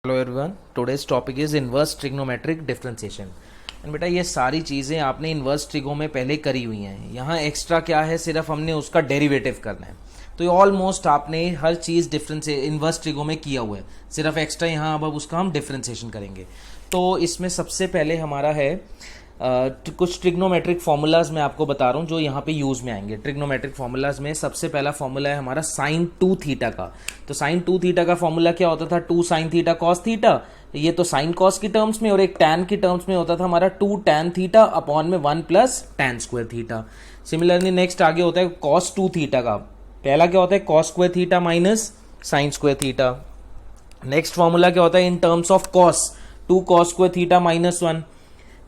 Hello everyone, today's topic is inverse trigonometric differentiation. And बेटा ये सारी चीज़ें आपने इन्वर्स ट्रिगो में पहले करी हुई हैं। यहाँ एक्स्ट्रा क्या है, सिर्फ हमने उसका डेरिवेटिव करना है। तो ये ऑलमोस्ट आपने हर चीज़ डिफरेंस इन्वर्स ट्रिगो में किया हुआ है, सिर्फ एक्स्ट्रा यहाँ अब उसका हम डिफरेंशिएशन करेंगे। तो इसमें सबसे पहले हमारा है कुछ ट्रिग्नोमेट्रिक फॉर्मूलाज मैं आपको बता रहा हूँ जो यहाँ पे यूज में आएंगे। ट्रिग्नोमेट्रिक फॉर्मूलाज में सबसे पहला फॉर्मूला है हमारा साइन 2 थीटा का। तो साइन 2 थीटा का फॉर्मूला क्या होता था, 2 साइन थीटा कॉस थीटा। ये तो साइन कॉस की टर्म्स में, और एक टैन की टर्म्स में होता था हमारा 2 टैन थीटा अपॉन में 1 plus tan square theta. Similarly next आगे होता है कॉस 2 थीटा का। पहला क्या होता है, cos square theta minus sine square theta. Next formula क्या होता है, in terms of cos 2 cos square theta minus 1।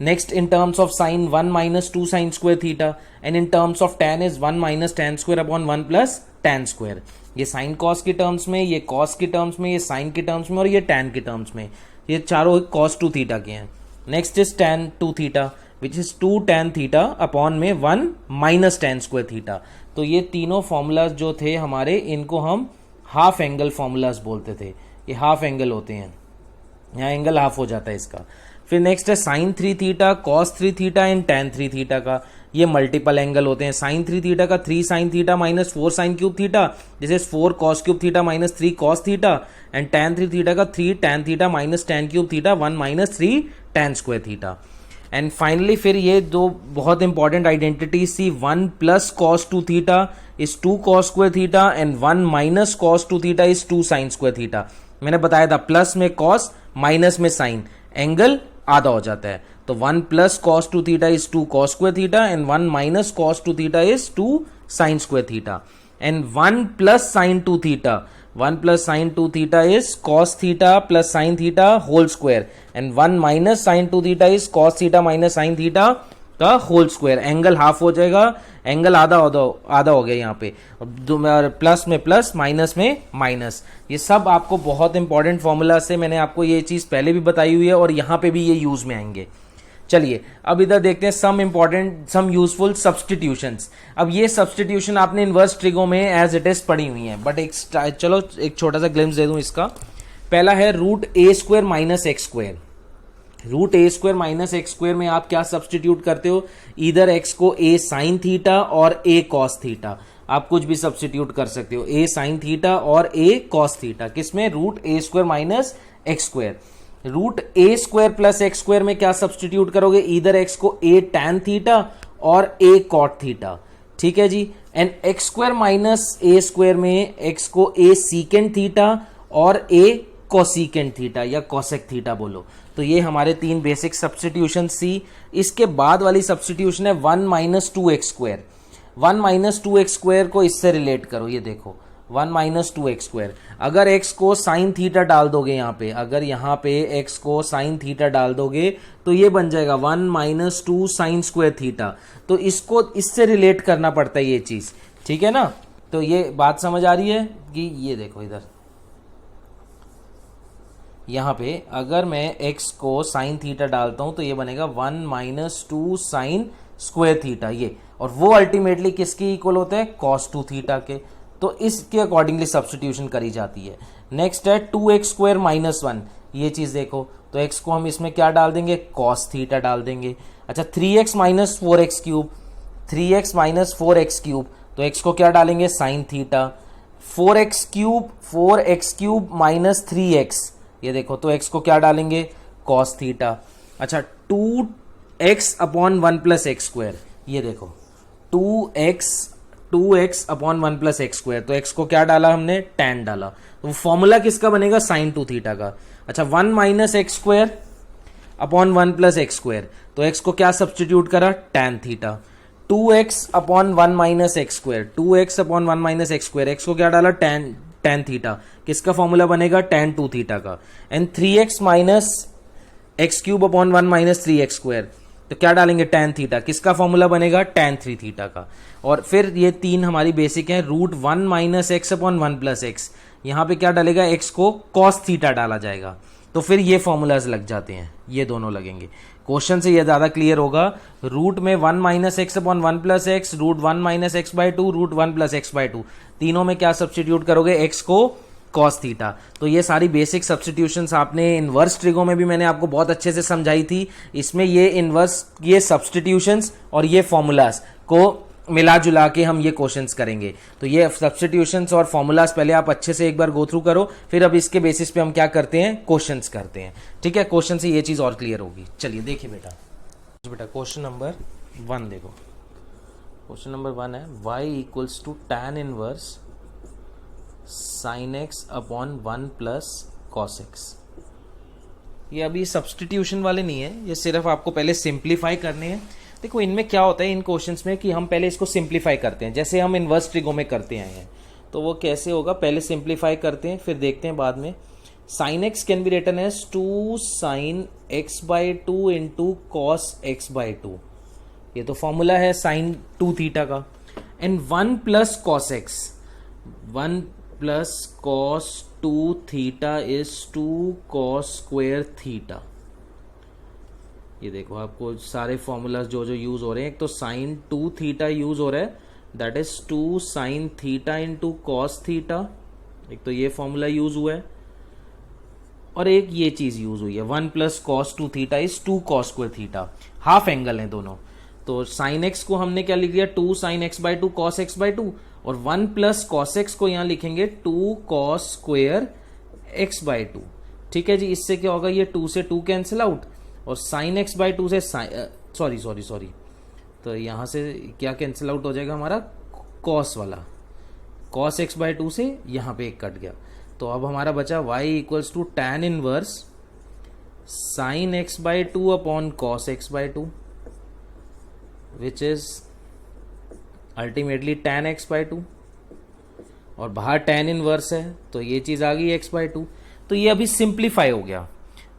Next, in terms of sine 1 minus 2 sine square theta, and in terms of tan is 1 minus tan square upon 1 plus tan square। ये sin cos की terms में, ये cos की terms में, ये sin की terms में और ये tan की टर्म्स में, ये चारों cos 2 थीटा के हैं। Next is tan 2 theta which is 2 tan theta upon में 1 माइनस tan स्क्वायर थीटा। तो ये तीनों फॉर्मूलाज जो थे हमारे, इनको हम हाफ एंगल फॉर्मूलाज बोलते थे। ये हाफ एंगल होते हैं, यहाँ एंगल हाफ हो जाता है इसका। फिर नेक्स्ट है sine 3 theta cos 3 theta and tan 3 theta का। ये मल्टीपल एंगल होते हैं। साइन 3 थीटा का 3 sine theta minus 4 sine cube theta, this is 4 cos cube theta minus 3 cos theta. And tan 3 theta का 3 tan theta minus tan cube theta 1 minus 3 tan square theta. And finally फिर ये दो बहुत important identities, 1 plus cos 2 theta is 2 cos square theta and 1 minus cos 2 theta is 2 sine square theta. मैंने बताया था plus में cos minus में sine, angle आधा हो जाता है। तो 1 plus cos 2 theta is 2 cos square theta and 1 minus cos 2 theta is 2 sine square theta. And 1 plus sine 2 theta, 1 plus sine 2 theta is cos theta plus sine theta whole square and 1 minus sine 2 theta is cos theta minus sine theta का whole square. Angle half हो जाएगा, angle आधा हो गया यहाँ पे, plus में plus minus में माइनस। ये सब आपको बहुत इंपॉर्टेंट फॉर्मूला से मैंने आपको ये चीज पहले भी बताई हुई है और यहाँ पे भी ये यूज में आएंगे। चलिए अब इधर देखते हैं सम यूजफुल सब्सटीट्यूशंस। अब ये सब्सटीट्यूशन आपने इनवर्स ट्रिगो में एज इट इज पढ़ी हुई है, बट चलो एक छोटा सा ग्लिम्स दे दूं इसका। पहला है root A square minus x square. Root A square minus x square में आप क्या सब्सटीट्यूट करते हो, इधर एक्स को ए साइन थीटा और ए कॉस थीटा, आप कुछ भी सब्सटीट्यूट कर सकते हो, ए साइन थीटा और ए कॉस थीटा। किसमें, root A square minus x square. Root A square plus x square में क्या सब्सटीट्यूट करोगे, इधर एक्स को ए टैन थीटा और ए कॉट थीटा। ठीक है जी। And x square minus a square में एक्स को ए सीकेंड थीटा और ए कोसिकेंड थीटा या कोसेक थीटा बोलो। तो ये हमारे तीन बेसिक सब्सटीट्यूशन सी। इसके बाद वाली सब्सटीट्यूशन है 1 minus 2 x square. 1 minus 2 x square को इससे रिलेट करो, ये देखो 1 माइनस 2 एक्स स्क्वायर। अगर एक्स को साइन थीटा डाल दोगे यहाँ पे, अगर यहाँ पे एक्स को साइन थीटा डाल दोगे तो ये बन जाएगा 1 माइनस 2 साइन स्क्वायर थीटा। तो इसको इससे रिलेट करना पड़ता है ये चीज, ठीक है ना। तो ये बात समझ आ रही है कि ये देखो इधर यहाँ पे अगर मैं x को साइन थीटा डालता हूं तो ये बनेगा 1 माइनस 2 साइन स्क्वायर थीटा ये, और वो अल्टीमेटली किसके इक्वल होता है, कॉस 2 थीटा के। तो इसके अकॉर्डिंगली सब्सटीट्यूशन करी जाती है। नेक्स्ट है 2x स्क्वायर माइनस 1। ये चीज देखो, तो x को हम इसमें क्या डाल देंगे, कॉस थीटा डाल देंगे। अच्छा 3x minus 4x cube, 3x minus 4x cube, तो x को क्या डालेंगे, sine theta. 4x cube minus 3x, ये देखो तो x को क्या डालेंगे, कॉस थीटा। अच्छा 2x upon 1 plus x square, ये देखो 2x upon 1 plus x square, तो x को क्या डाला हमने, tan डाला। तो फॉर्मूला किसका बनेगा, साइन 2 थीटा का। अच्छा 1 minus x square upon 1 plus x square, तो x को क्या सब्सटीट्यूट करा, tan theta. 2x upon 1 minus x square, 2x upon 1 minus x square, x को क्या डाला, tan थीटा। किसका फॉर्मूला बनेगा, tan 2 थीटा का। And 3x minus x cube upon 1 minus 3x square, तो क्या डालेंगे, tan थीटा। किसका फॉर्मूला बनेगा, tan 3 थीटा का। और फिर ये तीन हमारी बेसिक है, root 1 minus x upon 1 plus x, यहाँ पे क्या डालेगा, x को cos थीटा डाला जाएगा। तो फिर ये फॉर्मूलाज लग जाते हैं, ये दोनों लगेंगे। क्वेश्चन से ये ज्यादा क्लियर होगा। रूट में 1 minus x upon 1 plus x, root 1 minus x by 2, root 1 plus x by 2, तीनों में क्या सब्सटीट्यूट करोगे, x को कॉस थीटा। तो ये सारी बेसिक सब्स्टिट्यूशंस आपने इन्वर्स ट्रिगो में भी मैंने आपको बहुत अच्छे से समझाई थी। इसमें ये इन्वर्स, ये सब्स्टिट्यूशंस और ये फॉर्मूलाज को मिला जुला के हम ये क्वेश्चंस करेंगे। तो ये सब्स्टिट्यूशंस और फॉर्मूलाज पहले आप अच्छे से एक बार गो थ्रू करो, फिर अब इसके बेसिस पे हम क्या करते हैं, क्वेश्चंस करते हैं। ठीक है, क्वेश्चन से ये चीज और क्लियर होगी। चलिए देखिए बेटा क्वेश्चन नंबर 1 देखो। क्वेश्चन नंबर 1 है y equals to tan inverse sin x upon 1 plus cos x। ये अभी सब्स्टिट्यूशन वाले नहीं है, ये सिर्फ आपको पहले सिंप्लीफाई करने हैं। देखो इनमें क्या होता है इन क्वेश्चंस में कि हम पहले इसको सिंप्लीफाई करते हैं, जैसे हम इन्वर्स ट्रिगो में करते आए हैं। तो वो कैसे होगा, पहले सिंप्लीफाई करते हैं फिर देखते हैं बाद में। Sine x can be written as 2 sin x/2 into cos x/2। ये तो फॉर्मूला है साइन 2 थीटा का। And 1 plus cos x, 1 plus cos 2 theta is 2 cos square theta. ये देखो आपको सारे फॉर्मूलाज जो जो यूज हो रहे हैं, एक तो साइन 2 थीटा यूज हो रहा है, that is 2 sin theta into cos theta. एक तो ये फॉर्मूला यूज हुआ है और एक ये चीज यूज हुई है 1 plus cos 2 theta is 2 cos square theta. Half angle है दोनों। तो साइन एक्स को हमने क्या लिख दिया, 2 sin x/2 cos x/2, और 1 प्लस कॉस एक्स को यहां लिखेंगे 2 कॉस स्क्वायर x/2। ठीक है जी, इससे क्या होगा, ये 2 से 2 कैंसिल आउट, और साइन x/2 से सॉरी तो यहां से क्या कैंसिल आउट हो जाएगा हमारा, कॉस वाला, कॉस x/2 से यहां पे एक कट गया। तो अब हमारा बचा y equals to tan inverse sine x/2 upon cos x/2, which is ultimately tan x/2, और बाहर tan इनवर्स है तो ये चीज आ गई x/2। तो ये अभी सिंप्लीफाई हो गया,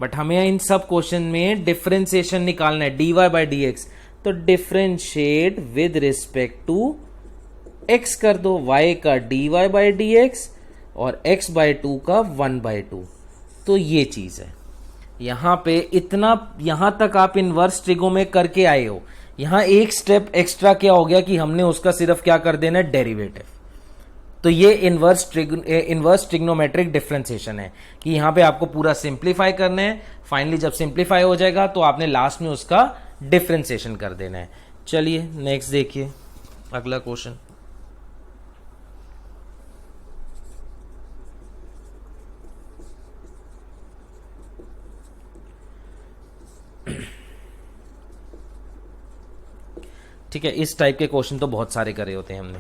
बट हमें इन सब क्वेश्चन में डिफरेंशिएशन निकालना है, dy/dx। तो differentiate with respect to x कर दो, y का dy/dx और x/2 का 1/2। तो ये चीज है, यहां पे इतना, यहां तक आप इनवर्स ट्रिगो में करके आए हो। यहां एक स्टेप एक्स्ट्रा क्या हो गया कि हमने उसका सिर्फ क्या कर देना है, डेरिवेटिव। तो ये इनवर्स ट्रिग्नोमेट्रिक डिफरेंशिएशन है कि यहां पे आपको पूरा सिंप्लीफाई करना है। फाइनली जब सिंप्लीफाई हो जाएगा तो आपने लास्ट में उसका डिफरेंशिएशन कर देना है। चलिए नेक्स्ट देखिए अगला क्वेश्चन। ठीक है, इस टाइप के क्वेश्चन तो बहुत सारे करे होते हैं हमने।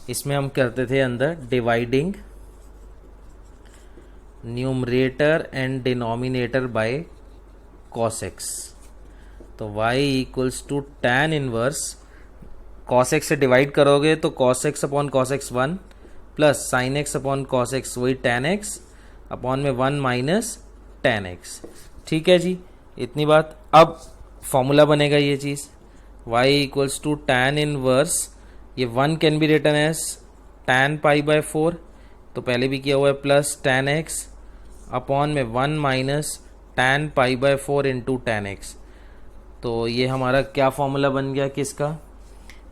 इसमें हम करते थे अंदर dividing numerator and denominator by cos x. तो y equals to tan inverse, cos x से डिवाइड करोगे तो cos x upon cos x 1 plus sine x upon cos x, वही tan एक्स अपॉन में 1 माइनस tan एक्स। ठीक है जी, इतनी बात। अब फॉर्मूला बनेगा ये चीज y equals to tan inverse, ये 1 can be written as tan π/4, तो पहले भी किया हुआ है, प्लस tan x अपॉन में 1 minus tan π/4 into tan x। तो ये हमारा क्या फॉर्मूला बन गया किसका,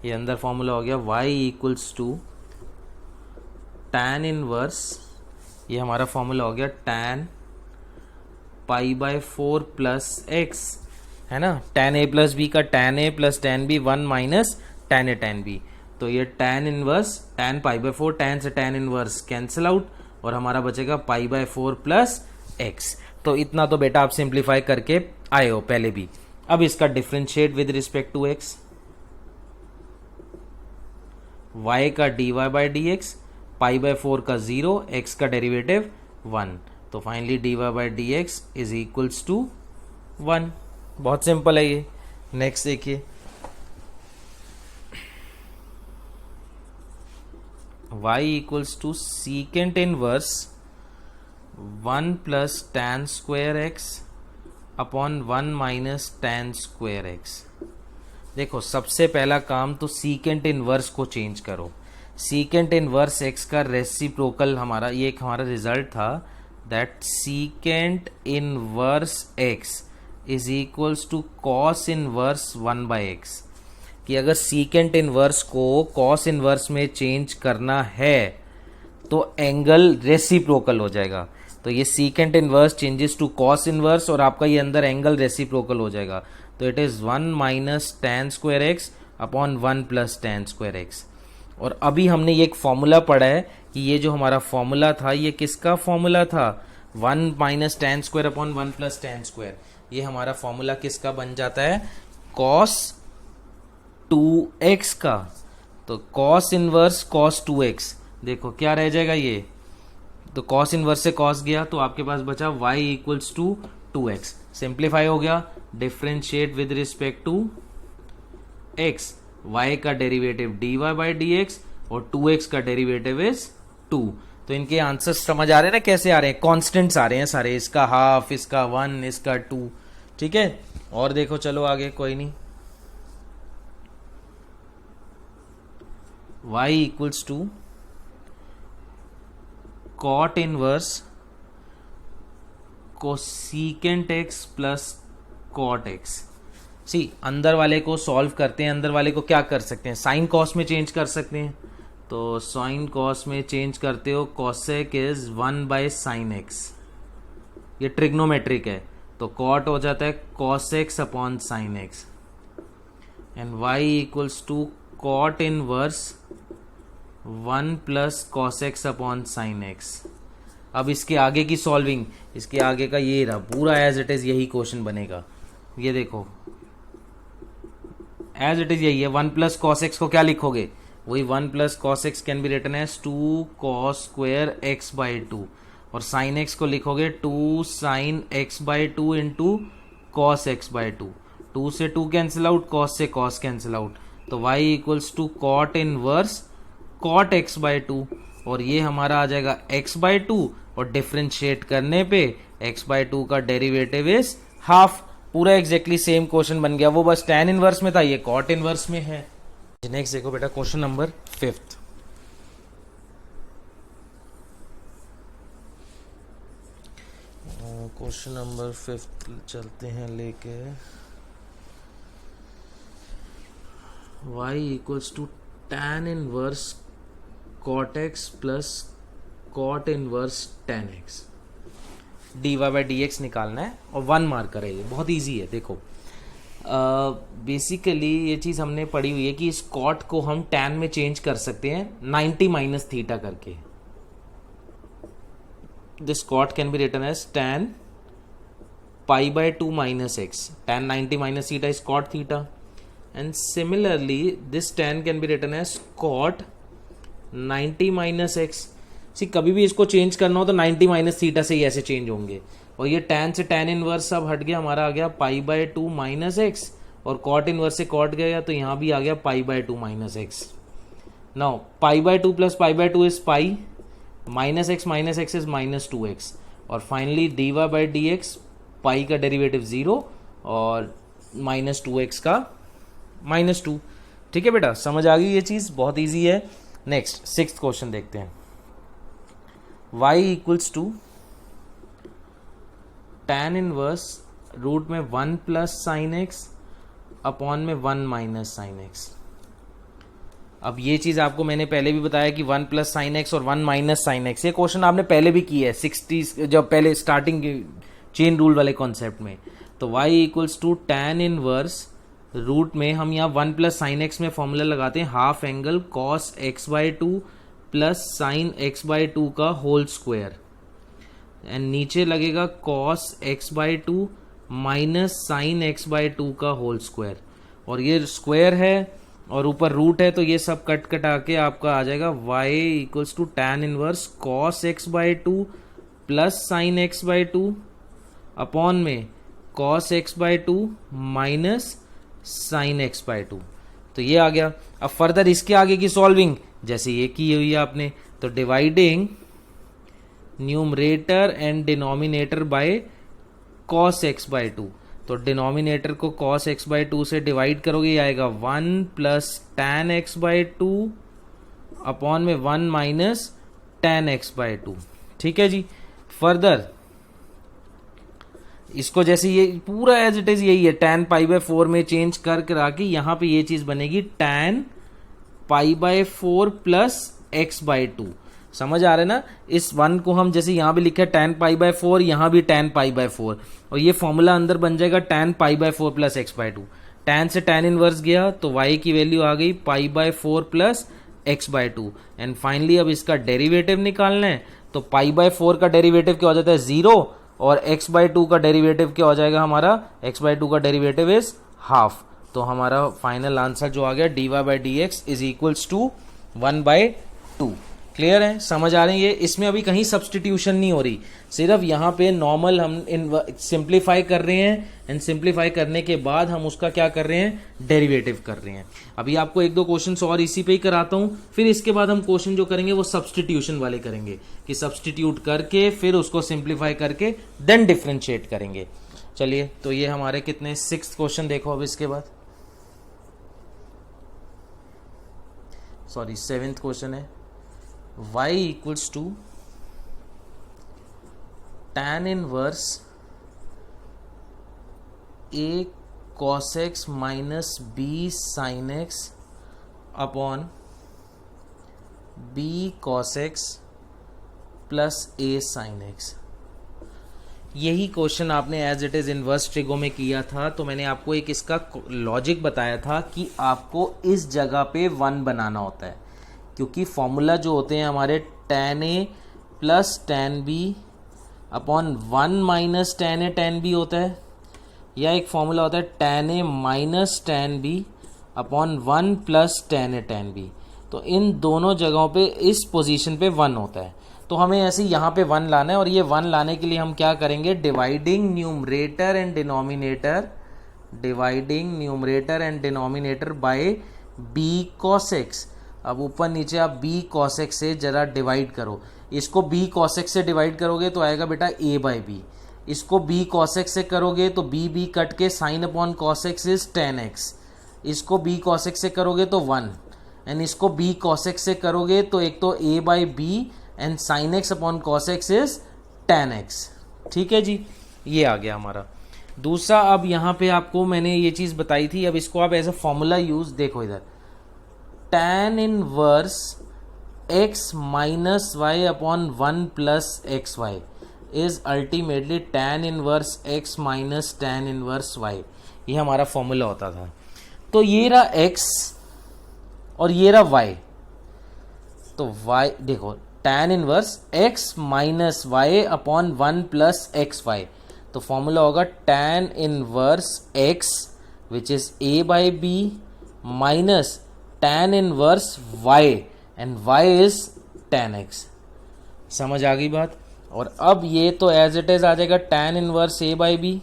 ये अंदर फॉर्मूला हो गया y equals to tan inverse, ये हमारा फॉर्मूला हो गया tan π/4 प्लस x, है ना, tan a प्लस बी का tan a plus tan b 1 minus tan a tan b। तो ये tan इनवर्स, tan π/4, tan से tan इनवर्स कैंसिल आउट, और हमारा बचेगा π/4 प्लस x। तो इतना तो बेटा आप सिंप्लीफाई करके आए हो पहले भी। अब इसका differentiate with respect to x, y का dy/dx, π/4 का 0, x का डेरिवेटिव 1। तो finally dy/dx is equals to 1। बहुत सिंपल है ये। नेक्स्ट देखिए, y equals to secant inverse 1 plus tan square x upon 1 minus tan square x। देखो सबसे पहला काम तो सीकेंट इनवर्स को चेंज करो। सीकेंट इनवर्स x का रेसिप्रोकल, हमारा ये एक हमारा रिजल्ट था, that secant inverse x is equals to cos inverse 1/x। कि अगर सीकेंट इनवर्स को कॉस इनवर्स में चेंज करना है तो एंगल रेसिप्रोकल हो जाएगा। तो ये secant inverse changes to cos inverse और आपका ये अंदर एंगल रेसिप्रोकल हो जाएगा। तो it is 1 minus tan square x upon 1 plus tan square x. और अभी हमने ये एक फॉर्मूला पढ़ा है कि ये जो हमारा फॉर्मूला था ये किसका फॉर्मूला था, 1 minus tan square upon 1 plus tan square. ये हमारा फॉर्मूला किसका बन जाता है, cos 2x का। तो cos इनवर्स cos 2x, देखो क्या रह जाएगा ये, तो cos इनवर्स से cos गया तो आपके पास बचा y equals to 2x। Simplify हो गया, differentiate with respect to x, y का डेरिवेटिव dy बाई dx और 2x का डेरिवेटिव इज 2। तो इनके आंसर्स समझ आ रहे हैं ना कैसे आ रहे हैं, कॉन्स्टेंट्स आ रहे हैं सारे, इसका हाफ, इसका 1, इसका 2। ठीक है, और देखो चलो आगे, कोई नहीं। y equals to cot inverse cosecant x plus cot x। See अंदर वाले को सॉल्व करते हैं, अंदर वाले को क्या कर सकते हैं, साइन कॉस में चेंज कर सकते हैं। तो साइन कॉस में चेंज करते हो, cosec is 1 by sine x, ये ट्रिग्नोमेट्रिक है। तो कॉट हो जाता है cos x upon sine x and y equals to cot inverse 1 plus cos x upon sine x. अब इसके आगे की सॉल्विंग, इसके आगे का ये रहा पूरा एज इट इज, यही क्वेश्चन बनेगा। ये देखो एज इट इज यही है। 1 प्लस कॉस एक्स को क्या लिखोगे, वही 1 plus cos x can be written as 2 cos square x by 2 और साइन एक्स को लिखोगे 2 sine x by 2 into cos x by 2। 2 से 2 कैंसिल आउट, कॉस से कॉस कैंसिल आउट। तो y equals to cot inverse cot x by 2 और ये हमारा आ जाएगा x बाई 2 और डिफ्रेंशिएट करने पे x बाई 2 का डेरिवेटिव इज हाफ। पूरा एग्जैक्टली सेम क्वेश्चन बन गया, वो बस tan इनवर्स में था, ये कॉट इनवर्स में है। नेक्स्ट देखो बेटा, क्वेश्चन नंबर 5। क्वेश्चन नंबर 5 चलते हैं लेके, y equals to tan inverse cot x plus cot inverse tan x। dy by d x निकालना है और 1 मार्कर है, ये बहुत इजी है। देखो बेसिकली ये चीज़ हमने पढ़ी हुई है कि इस cot को हम tan में चेंज कर सकते हैं 90 माइनस थीटा करके। This cot can be written as tan pi by 2 minus x. tan 90 minus theta is cot theta and similarly this tan can be written as cot 90 minus x. See कभी भी इसको change करना हो तो 90 minus theta से ही ऐसे change होंगे। और ये tan से tan इनवर्स सब हट गया, हमारा आ गया पाई बाय 2 माइनस एक्स और cot इनवर्स से cot गया तो यहाँ भी आ गया pi by 2 minus x. Now pi by 2 plus pi by 2 is pi, minus x is minus 2x और finally dy by d x, pi का डेरिवेटिव 0 और माइनस 2x का माइनस 2। ठीक है बेटा, समझ आ गई ये चीज, बहुत इजी है। नेक्स्ट 6th क्वेश्चन देखते हैं। y equals to tan inverse root में 1 प्लस साइन एक्स अपॉन में 1 माइनस साइन एक्स। अब ये चीज आपको मैंने पहले भी बताया कि 1 प्लस साइन एक्स और 1 माइनस साइन एक्स, ये क्वेश्चन आपने पहले भी किया है 60 जब पहले स्टार्टिंग चेन रूल वाले कॉन्सेप्ट में। तो y equals to tan inverse root में हम यहाँ 1 प्लस साइन एक्स में फॉर्मूला लगाते हैं half angle cos x by 2 plus sine x by 2 का होल स्क्वायर एंड नीचे लगेगा cos x by 2 minus sine x by 2 का होल स्क्वायर और ये स्क्वायर है और ऊपर रूट है तो ये सब कट कटा के आपका आ जाएगा y equals to tan inverse cos x by 2 plus sine x by 2 upon में cos x by 2 minus sine x by 2। तो ये आ गया। अब फर्दर इसके आगे की सॉल्विंग जैसे ये की हुई है आपने, तो dividing numerator and denominator by cos x by 2। तो डिनोमिनेटर को कॉस एक्स बाई 2 से डिवाइड करोगे, ये आएगा 1 plus tan x by 2 upon में 1 माइनस टैन एक्स बाई 2। ठीक है जी। फर्दर इसको जैसे ये पूरा एज इट इज यही है, tan पाई बाय 4 में चेंज कर करा के यहाँ पे ये चीज बनेगी tan pi by 4 plus x by 2। समझ आ रहा है ना। इस 1 को हम जैसे यहाँ भी लिखे tan पाई बाय 4, यहाँ भी tan पाई बाय 4, और ये फॉर्मूला अंदर बन जाएगा tan pi by 4 plus x by 2। tan से tan इनवर्स गया तो y की वैल्यू आ गई pi by 4 plus x by 2। And finally अब इसका डेरिवेटिव निकालना है, तो पाई बाय 4 का डेरिवेटिव क्या हो जाता है 0, और x बाय 2 का डेरिवेटिव क्या हो जाएगा हमारा, x बाय 2 का डेरिवेटिव इज हाफ। तो हमारा फाइनल आंसर जो आ गया dy by d x is equals to 1/2। Clear है, समझ आ रही है। इसमें अभी कहीं सब्सटीट्यूशन नहीं हो रही, सिर्फ यहाँ पे नॉर्मल हम सिंप्लीफाई कर रहे हैं, एंड सिंप्लीफाई करने के बाद हम उसका क्या कर रहे हैं, डेरिवेटिव कर रहे हैं। अभी आपको 1-2 क्वेश्चन और इसी पे ही कराता हूँ, फिर इसके बाद हम क्वेश्चन जो करेंगे वो सब्सटीट्यूशन वाले करेंगे, कि सब्सटीट्यूट करके फिर उसको सिंप्लीफाई करके देन डिफ्रेंशिएट करेंगे। चलिए, तो ये हमारे कितने 6th क्वेश्चन देखो। अब इसके बाद 7th क्वेश्चन है, y equals to tan inverse a cos x minus b sin x upon b cos x plus a sin x। यही क्वेश्चन आपने as it is inverse trigo में किया था, तो मैंने आपको एक इसका लॉजिक बताया था कि आपको इस जगह पे 1 बनाना होता है, क्योंकि फॉर्मूला जो होते हैं हमारे tan a plus tan b upon 1 minus tan a tan b होता है, या एक फॉर्मूला होता है tan a minus tan b upon 1 plus tan a tan b। तो इन दोनों जगहों पे इस पोजीशन पे 1 होता है, तो हमें ऐसे यहाँ पे 1 लाना है। और ये 1 लाने के लिए हम क्या करेंगे, dividing numerator and denominator bye b cos x। अब ऊपर नीचे आप b cos x से जरा डिवाइड करो, इसको b cos x से डिवाइड करोगे तो आएगा बेटा a बाई b, इसको b cos x से करोगे तो b कट के sine upon cos x is tan x, इसको b cos x से करोगे तो 1, एंड इसको b cos x से करोगे तो एक तो a by b and sign x upon cos x is tan x। ठीक है जी, ये आ गया हमारा दूसरा। अब यहाँ पे आपको मैंने ये चीज़ बताई थी, अब इसको आप एज अ फॉर्मूला यूज, देखो इधर tan inverse x minus y upon 1 plus x y is ultimately tan inverse x minus tan inverse y। ये हमारा फॉर्मूला होता था। तो ये रहा x और ये रहा y, तो y देखो tan inverse x minus y upon 1 plus x y, तो फॉर्मूला होगा tan inverse x which is a by b minus tan inverse y, and y is tan x। समझ आ गई बात। और अब ये तो एज इट इज आ जाएगा tan inverse a by b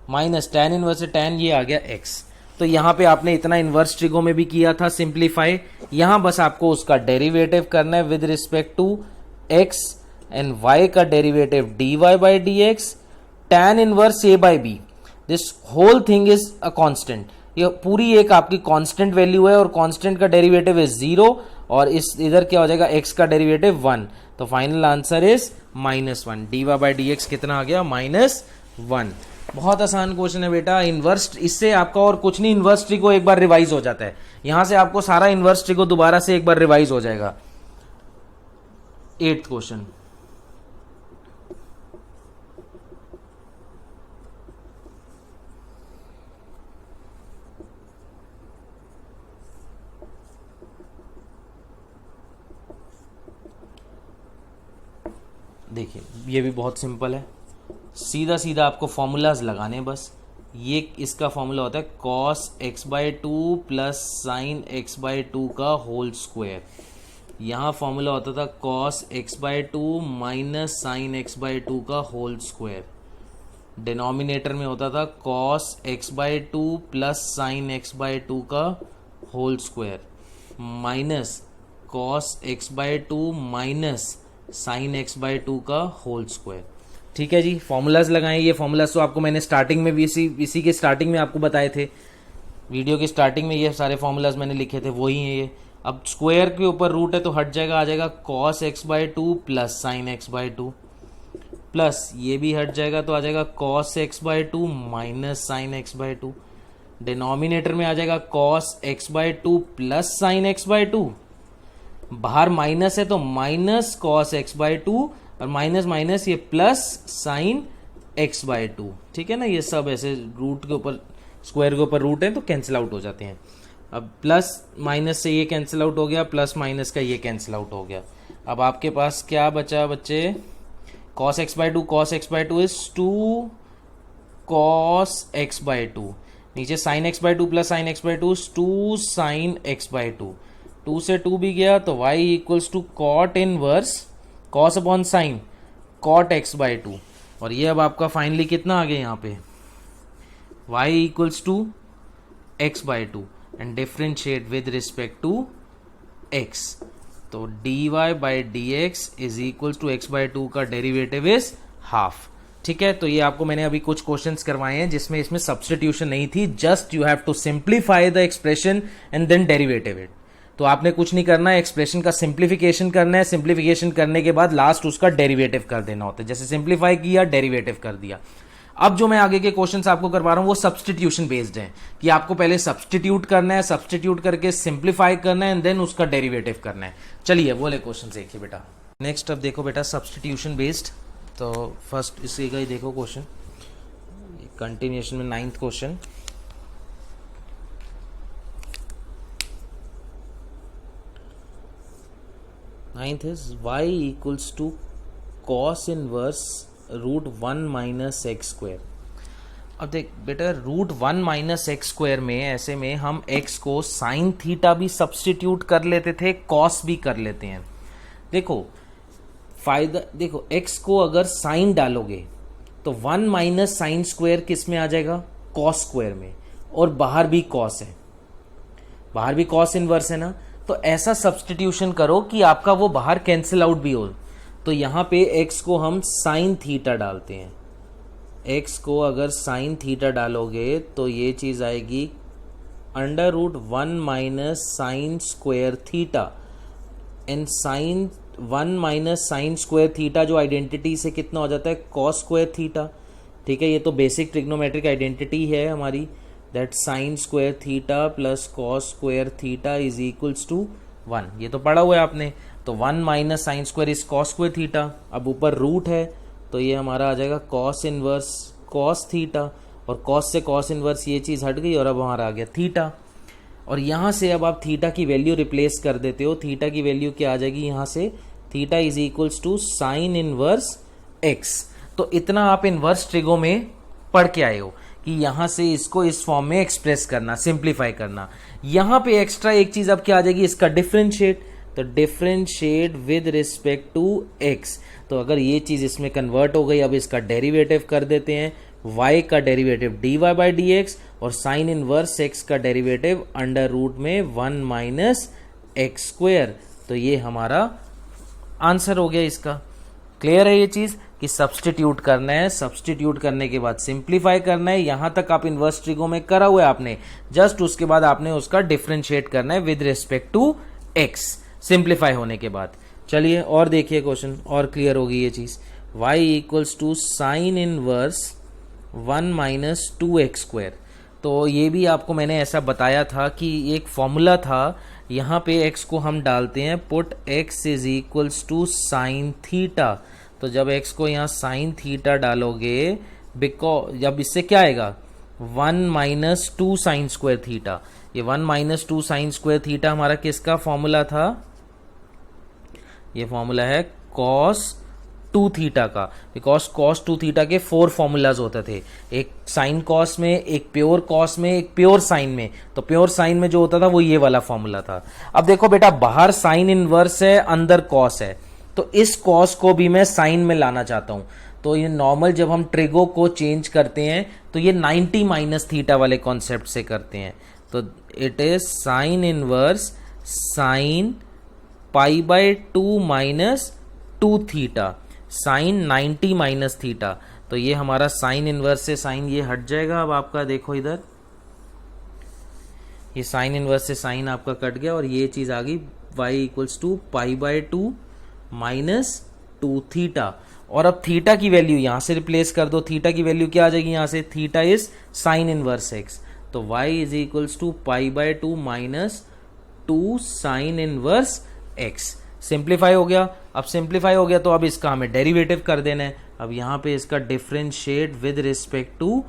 minus tan inverse से tan, ये आ गया x। तो यहाँ पे आपने इतना इनवर्स ट्रिगो में भी किया था सिंप्लीफाई, यहाँ बस आपको उसका डेरिवेटिव करना है with respect to x, and y का derivative dy by d x tan inverse a by b. This whole thing is a constant, ये पूरी एक आपकी कांस्टेंट वैल्यू है, और कांस्टेंट का डेरिवेटिव इज 0, और इस इधर क्या हो जाएगा x का डेरिवेटिव 1, तो final answer is -1। dy by d x कितना आ गया, -1। बहुत आसान क्वेश्चन है बेटा। इनवर्स, इससे आपका और कुछ नहीं, इनवर्स ट्रिगो एक बार रिवाइज हो जाता है, यहां से आपको सारा इनवर्स ट्रिगो दोबारा से एक बार रिवाइज हो जाएगा। 8th क्वेश्चन, देखिए ये भी बहुत सिंपल है, सीधा सीधा आपको फॉर्मूलाज लगाने बस। ये इसका फॉर्मूला होता है cos x by 2 plus sine x by 2 का होल स्क्वायर। यहाँ फॉर्मूला होता था cos x by 2 minus sine x by 2 का होल स्क्वायर। डिनोमिनेटर में होता था cos x by 2 plus sine x by 2 का whole square minus cos x by 2 minus sine x by 2 का होल स्क्वायर। ठीक है जी, फॉर्मूलाज लगाएं। ये फॉर्मूलाज तो आपको मैंने स्टार्टिंग में भी इसी के स्टार्टिंग में आपको बताए थे, वीडियो के स्टार्टिंग में ये सारे फॉर्मूलाज मैंने लिखे थे, वही हैं ये। अब स्क्वायर के ऊपर रूट है तो हट जाएगा, आ जाएगा cos x by 2 plus sine x by 2, plus ये भी हट जाएगा तो आ जाएगा cos x by 2 minus sine x by 2। Denominator में आ जाएगा cos x by 2 plus sine x by 2, बाहर माइनस है तो minus cos x by two, और माइनस माइनस ये plus sine x by two, ठीक है ना। ये सब ऐसे रूट के ऊपर, स्क्वायर के ऊपर रूट है तो कैंसिल आउट हो जाते हैं। अब प्लस माइनस से ये कैंसिल आउट हो गया, प्लस माइनस का ये कैंसिल आउट हो गया। अब आपके पास क्या बचा बच्चे, cos x by two, cos x by two is two cos x by two, नीचे sine x by two plus sine x by two two sine x by two, two से two भी गया तो y equals to cot inverse cos upon sine cot x by two, और ये अब आपका finally कितना आ गया यहाँ पे, y equals to x by two and differentiate with respect to x, तो dy by d x is equals to x by two का डेरिवेटिव इज हाफ, ठीक है। तो ये आपको मैंने अभी कुछ क्वेश्चंस करवाए हैं जिसमें इसमें सब्स्टिट्यूशन नहीं थी, just you have to simplify the expression and then derivative it. तो आपने कुछ नहीं करना है, एक्सप्रेशन का सिंप्लीफिकेशन करना है, सिंप्लीफिकेशन करने के बाद लास्ट उसका डेरिवेटिव कर देना होता है, जैसे सिंप्लीफाई किया डेरिवेटिव कर दिया। अब जो मैं आगे के क्वेश्चंस आपको करवा रहा हूं वो सब्स्टिट्यूशन बेस्ड है, कि आपको पहले सब्स्टिट्यूट करना है, सब्स्टिट्यूट करके सिंप्लीफाई करना है एंड देन उसका डेरिवेटिव करना है। चलिए बोले क्वेश्चन देखिए बेटा। नेक्स्ट अब देखो बेटा सब्स्टिट्यूशन बेस्ड, तो फर्स्ट इसी का ही देखो क्वेश्चन, कंटिन्यूएशन में 9th question. Ninth is y equals to cos inverse root 1 minus x square. अब देख बेटा, रूट 1 माइनस एक्स स्क्वायर में ऐसे में हम x को साइन थीटा भी सब्स्टिट्यूट कर लेते थे, कॉस भी कर लेते हैं। देखो फायदा, देखो x को अगर साइन डालोगे तो 1 माइनस साइन स्क्वायर किस में आ जाएगा, कॉस स्क्वायर में, और बाहर भी कॉस है, बाहर भी कॉस इनवर्स है ना। तो ऐसा सब्स्टिट्यूशन करो कि आपका वो बाहर कैंसिल आउट भी हो। तो यहां पे x को हम साइन थीटा डालते हैं, x को अगर साइन थीटा डालोगे तो ये चीज आएगी under root 1 minus sine square theta, and sine 1 minus sine square theta जो आइडेंटिटी से कितना हो जाता है, कॉस स्क्वायर थीटा, ठीक है। ये तो बेसिक ट्रिग्नोमेट्रिक आइडेंटिटी है हमारी, that sine square theta plus cos square theta is equals to 1, ये तो पढ़ा हुआ है आपने। तो 1 minus sine square is cos square theta, अब ऊपर रूट है तो ये हमारा आ जाएगा कॉस इनवर्स कॉस थीटा, और कॉस से कॉस इनवर्स ये चीज हट गई और अब हमारा आ गया थीटा। और यहां से अब आप थीटा की वैल्यू रिप्लेस कर देते हो, थीटा की वैल्यू क्या आ जाएगी यहां से, theta is equals to sine inverse x. तो इतना आप इनवर्स ट्रिगो में पढ़ के आए हो कि यहां से इसको इस फॉर्म में एक्सप्रेस करना, सिंप्लीफाई करना। यहां पे एक्स्ट्रा एक चीज अब क्या आ जाएगी, इसका डिफरेंशिएट, तो differentiate with respect to x. तो अगर ये चीज इसमें कन्वर्ट हो गई, अब इसका डेरिवेटिव कर देते हैं, y का derivative dy by d x, और साइन इनवर्स x का डेरिवेटिव अंडर रूट में 1 माइनस एक्स स्क्वायर। तो ये हमारा आंसर हो गया इसका। क्लियर है ये चीज कि सब्स्टिट्यूट करना है, सब्स्टिट्यूट करने के बाद सिंप्लीफाई करना है। यहां तक आप इनवर्स ट्रिगो में करा हुआ है आपने, जस्ट उसके बाद आपने उसका डिफरेंशिएट करना है with respect to x, simplify होने के बाद। चलिए और देखिए क्वेश्चन, और क्लियर होगी ये चीज। y equals to sine inverse 1 minus 2x square. तो ये भी आपको मैंने ऐसा बताया था कि एक फॉर्मूला था, यहाँ पे x को हम डालते हैं, put x is equals to sine theta. तो जब x को यहाँ साइन थीटा डालोगे, बिकॉज जब इससे क्या आएगा, 1 माइनस 2 साइन स्क्वायर थीटा। ये 1 माइनस 2 साइन स्क्वायर थीटा हमारा किसका फॉर्मूला था, ये फॉर्मूला है कॉस 2 थीटा का, बिकॉज कॉस 2 थीटा के 4 फॉर्मूलाज होते थे, एक साइन कॉस में, एक प्योर कॉस में, एक प्योर साइन में। तो प्योर साइन में जो होता था वो ये वाला फॉर्मूला था। अब देखो बेटा, बाहर साइन इनवर्स है, अंदर कॉस है, तो इस कॉस को भी मैं साइन में लाना चाहता हूं। तो ये नॉर्मल जब हम ट्रिगो को चेंज करते हैं तो ये 90 माइनस थीटा वाले कॉन्सेप्ट से करते हैं। तो it is sine inverse sine pi by 2 minus 2 theta, sine 90 minus theta. तो ये हमारा साइन इनवर्स से साइन ये हट जाएगा। अब आपका देखो इधर, ये साइन इनवर्स से साइन आपका कट गया और ये चीज आ गई y equals to pi by 2 minus 2 theta. और अब थीटा की वैल्यू यहां से रिप्लेस कर दो, थीटा की वैल्यू क्या आ जाएगी यहां से, theta is sine inverse x. तो y is equals to pi by 2 minus 2 sine inverse x. Simplify हो गया। अब सिंप्लीफाई हो गया तो अब इसका हमें डेरिवेटिव कर देना है। अब यहाँ पे इसका differentiate with respect to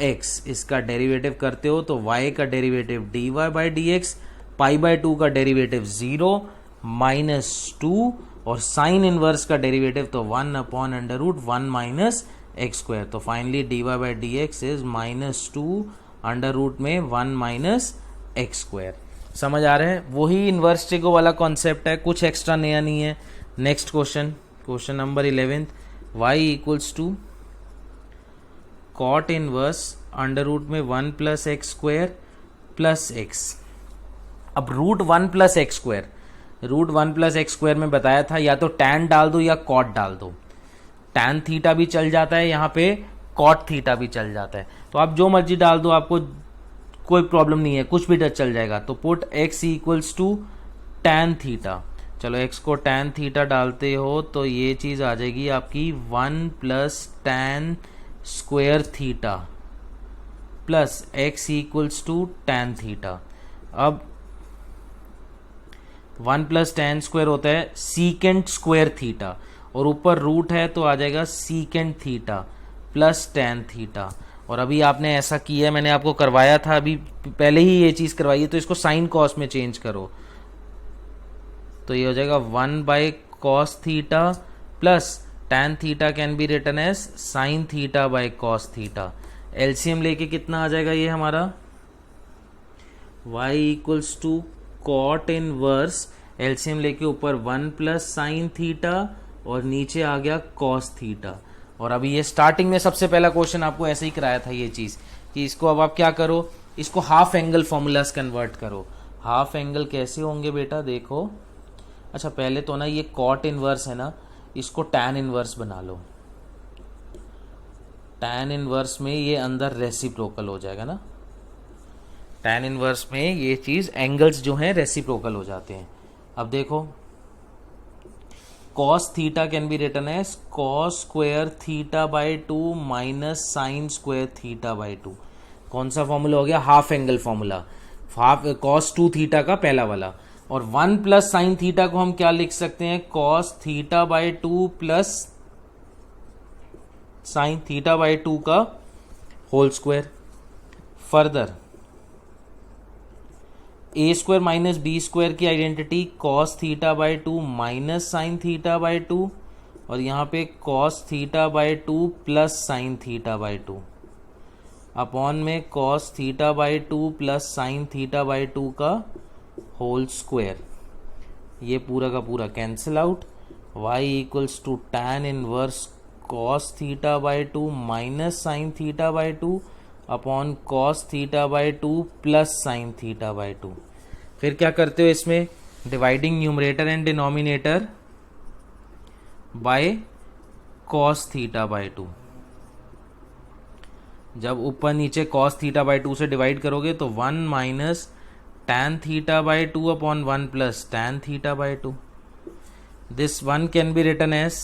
x, इसका डेरिवेटिव करते हो तो y का derivative dy by d x, pi by two का डेरिवेटिव 0 -2 और साइन इनवर्स का डेरिवेटिव तो 1 upon under root 1 minus x square. तो finally dy by d x is -2 under root में 1 माइनस एक्स स्क्वायर। समझ आ रहा है? वही इनवर्स ट्रिगो वाला कॉन्सेप्ट है, कुछ एक्स्ट्रा नया नहीं है। Next question, question number 11, y equals to cot inverse under root में 1 plus x square plus x. अब root 1 plus x square, root 1 plus x square में बताया था या तो टैन डाल दो या कॉट डाल दो। टैन थीटा भी चल जाता है, यहाँ पे कॉट थीटा भी चल जाता है, तो आप जो मर्जी डाल दो, आपको कोई प्रॉब्लम नहीं है, कुछ भी टच चल जाएगा। तो put x equals to tan theta. चलो x को टैन थीटा डालते हो तो ये चीज आ जाएगी आपकी 1 plus tan square theta plus x equals to tan theta. अब 1 प्लस टैन स्क्वायर होता है सीकेंट स्क्वायर थीटा और ऊपर रूट है तो आ जाएगा secant theta plus tan theta. और अभी आपने ऐसा किया है, मैंने आपको करवाया था, अभी पहले ही ये चीज करवाई है, तो इसको साइन कॉस में चेंज करो तो ये हो जाएगा 1 by cos theta plus tan theta can be written as sine theta by cos theta. LCM लेके कितना आ जाएगा ये हमारा, y equals to cot inverse, LCM लेके ऊपर 1 प्लस साइन थीटा और नीचे आ गया कॉस थीटा। और अभी ये स्टार्टिंग में सबसे पहला क्वेश्चन आपको ऐसे ही कराया था ये चीज कि इसको अब आप क्या करो, इसको हाफ एंगल फॉर्मूलास कन्वर्ट करो। हाफ एंगल कैसे होंगे बेटा, देखो, अच्छा पहले तो ना ये कॉट इनवर्स है ना, इसको टैन इनवर्स बना लो। टैन इनवर्स में ये अंदर रेसिप्रोकल हो जाएगा ना, टैन इनवर्स में ये चीज एंगल्स जो हैं रेसिप्रोकल हो जाते हैं। अब देखो cos theta can be written as cos square theta by 2 minus sine square theta by 2। कौन सा फॉर्मूला हो गया, half angle formula, half cos 2 theta का पहला वाला। और 1 प्लस साइन थीटा को हम क्या लिख सकते हैं, cos theta by 2 plus sine theta by 2 का whole square. Further a square minus b square की identity cos theta by 2 minus sine theta by 2 और यहाँ पे cos theta by 2 plus sine theta by 2 upon में cos theta by 2 plus sine theta by 2 का whole square. ये पूरा का पूरा cancel out. y equals to tan inverse cos theta by 2 minus sine theta by 2 upon cos theta by 2 plus sine theta by 2। फिर क्या करते हो इसमें, dividing numerator and denominator bye cos theta by 2। जब ऊपर नीचे cos थीटा बाई 2 से divide करोगे तो 1 minus tan theta by 2 upon 1 plus tan theta by 2। This 1 can be written as,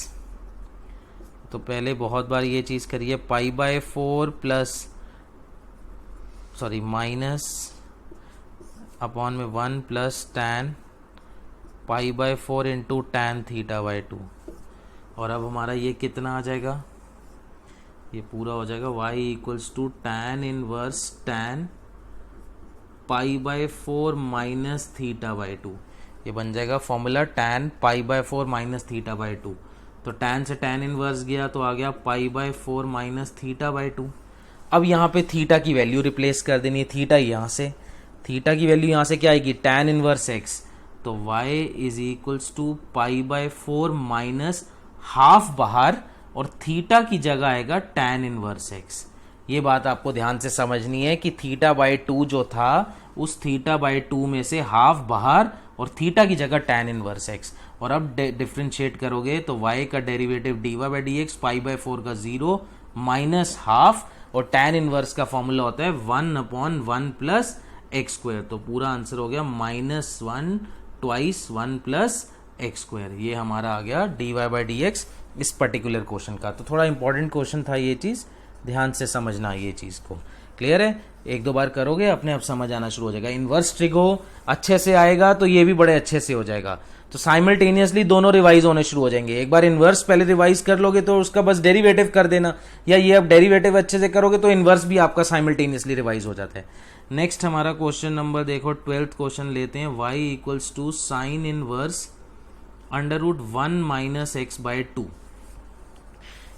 तो पहले बहुत बार ये चीज करिए, pi by 4 plus minus upon में 1 plus tan pi by 4 into tan theta by 2। और अब हमारा ये कितना आ जाएगा, ये पूरा हो जाएगा y equals to tan inverse tan pi by 4 minus theta by 2। ये बन जाएगा formula tan pi by 4 minus theta by 2। तो टैन से टैन इनवर्स गया तो आ गया pi by 4 minus theta by 2। अब यहाँ पे थीटा की वैल्यू रिप्लेस कर देनी है, थीटा यहाँ से, थीटा की वैल्यू यहाँ से क्या आएगी, टैन इनवर्स एक्स, तो y is equals to pi by 4 minus half बाहर और थीटा की जगह आएगा टैन इनवर्स एक्स। ये बात आपको ध्यान से समझनी है कि थीटा बाई 2 जो था उस थीटा बाई 2 में से हाफ बाहर और थीटा की जगह टैन इनवर्स एक्स। और अब डिफ्रेंशिएट करोगे तो y का derivative dy by d x, pi by 4 का 0 माइनस हाफ, और टैन इनवर्स का फॉर्मूला होता है 1 अपॉन 1 प्लस एक्स स्क्वायर। तो पूरा आंसर हो गया -1 ट्वाइस 1 प्लस एक्स स्क्वायर। ये हमारा आ गया dy बाई डी एक्स इस पर्टिकुलर क्वेश्चन का। तो थोड़ा इंपॉर्टेंट क्वेश्चन था ये चीज, ध्यान से समझना ये चीज को। क्लियर है, एक दो बार करोगे अपने आप समझ आना शुरू हो जाएगा। इनवर्स ट्रिगो अच्छे से आएगा तो ये भी बड़े अच्छे से हो जाएगा। तो साइमल्टेनियसली दोनों रिवाइज होने शुरू हो जाएंगे। एक बार इनवर्स पहले रिवाइज कर लोगे तो उसका बस डेरिवेटिव कर देना, या ये अब डेरिवेटिव अच्छे से करोगे तो इनवर्स भी आपका साइमल्टेनियसली रिवाइज हो जाता है। नेक्स्ट हमारा क्वेश्चन नंबर देखो 12th क्वेश्चन लेते हैं, y equals to sine inverse under root 1 minus x by 2,